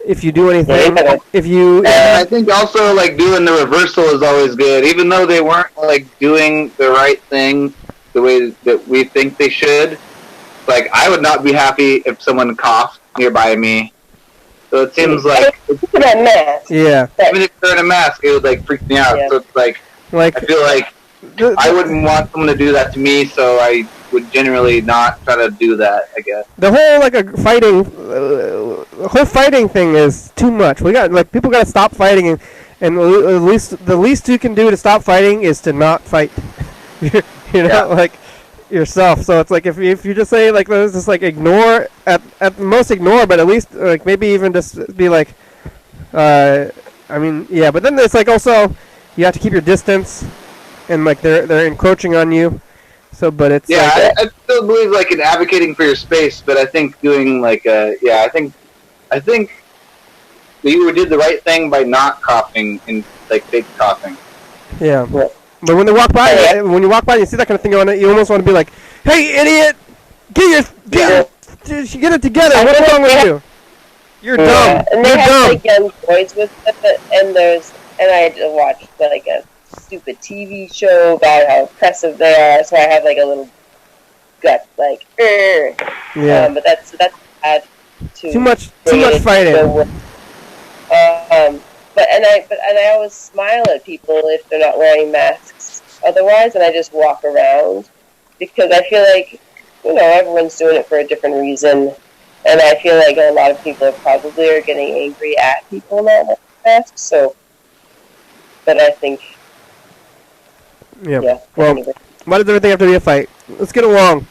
if you do anything, I think also like doing the reversal is always good, even though they weren't like doing the right thing the way that we think they should. Like, I would not be happy if someone coughed nearby me. So it seems like... Yeah. Even if they're in a mask, it would, like, freak me out. Yeah. So it's like, I feel like I wouldn't want someone to do that to me, so I would generally not try to do that, I guess. The whole fighting thing is too much. People got to stop fighting, and the least you can do to stop fighting is to not fight. Yourself. So it's like if you just say like let's just like ignore at most ignore, but at least like maybe even just be like but then it's like also you have to keep your distance, and like they're encroaching on you. So but it's I still believe like in advocating for your space, but I think doing like I think you did the right thing by not coughing and like fake coughing. Yeah. But when they walk by, when you walk by and you see that kind of thing on it, you almost want to be like, "Hey, idiot, get it together. What's wrong with you? You're dumb. And they have like young boys with them, and I had to watch like a stupid TV show about how oppressive they are. So I have like a little gut, like, yeah. But that's bad too. Too much fighting. But I always smile at people if they're not wearing masks otherwise, and I just walk around because I feel like everyone's doing it for a different reason, and I feel like a lot of people probably are getting angry at people not wearing masks. So, but I think, yeah. Well, why does everything have to be a fight? Let's get along.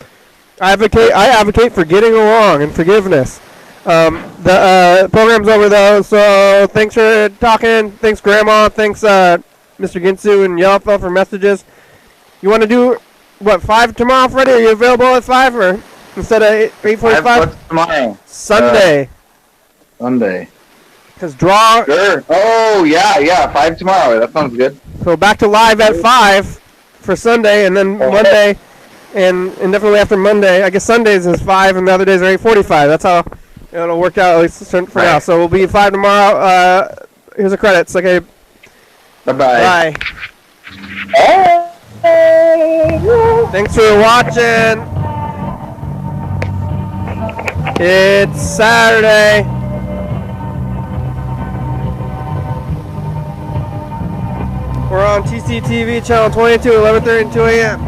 I advocate for getting along and forgiveness. The program's over though, so thanks for talking. Thanks, Grandma. Thanks, Mr. Ginsu and Yellow for messages. You want to do 5 tomorrow, Freddie? Are you available at 5 or instead of 8:45? Tomorrow. Sunday. Sunday. Because draw. Sure. Oh, yeah, 5 tomorrow. That sounds good. So back to live at 5 for Sunday, and then Monday, and definitely after Monday. I guess Sundays is 5, and the other days are 8:45. That's how it'll work out, at least for now. So we'll be 5 tomorrow. Here's the credits. Okay. Bye-bye. Bye. Thanks for watching. It's Saturday. We're on TCTV channel 22, 11:30 and 2 a.m.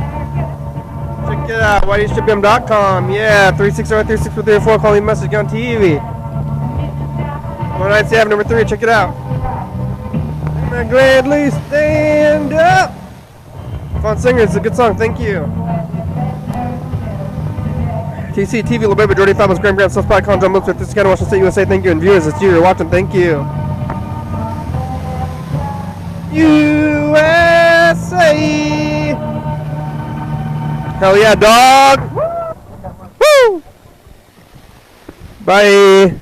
Check it out, YDHWM.com. Yeah, 360-364, call me message on TV. 197 Ave, number 3, check it out. And I gladly stand up. Fun singer, it's a good song, thank you. TCTV, little baby, Jordy Fabulous, Graham Graham, South Con, John Mills, this is kind of Washington State, USA, thank you. And viewers, it's you, you're watching, thank you. USA! Hell yeah, dog! Woo! Bye!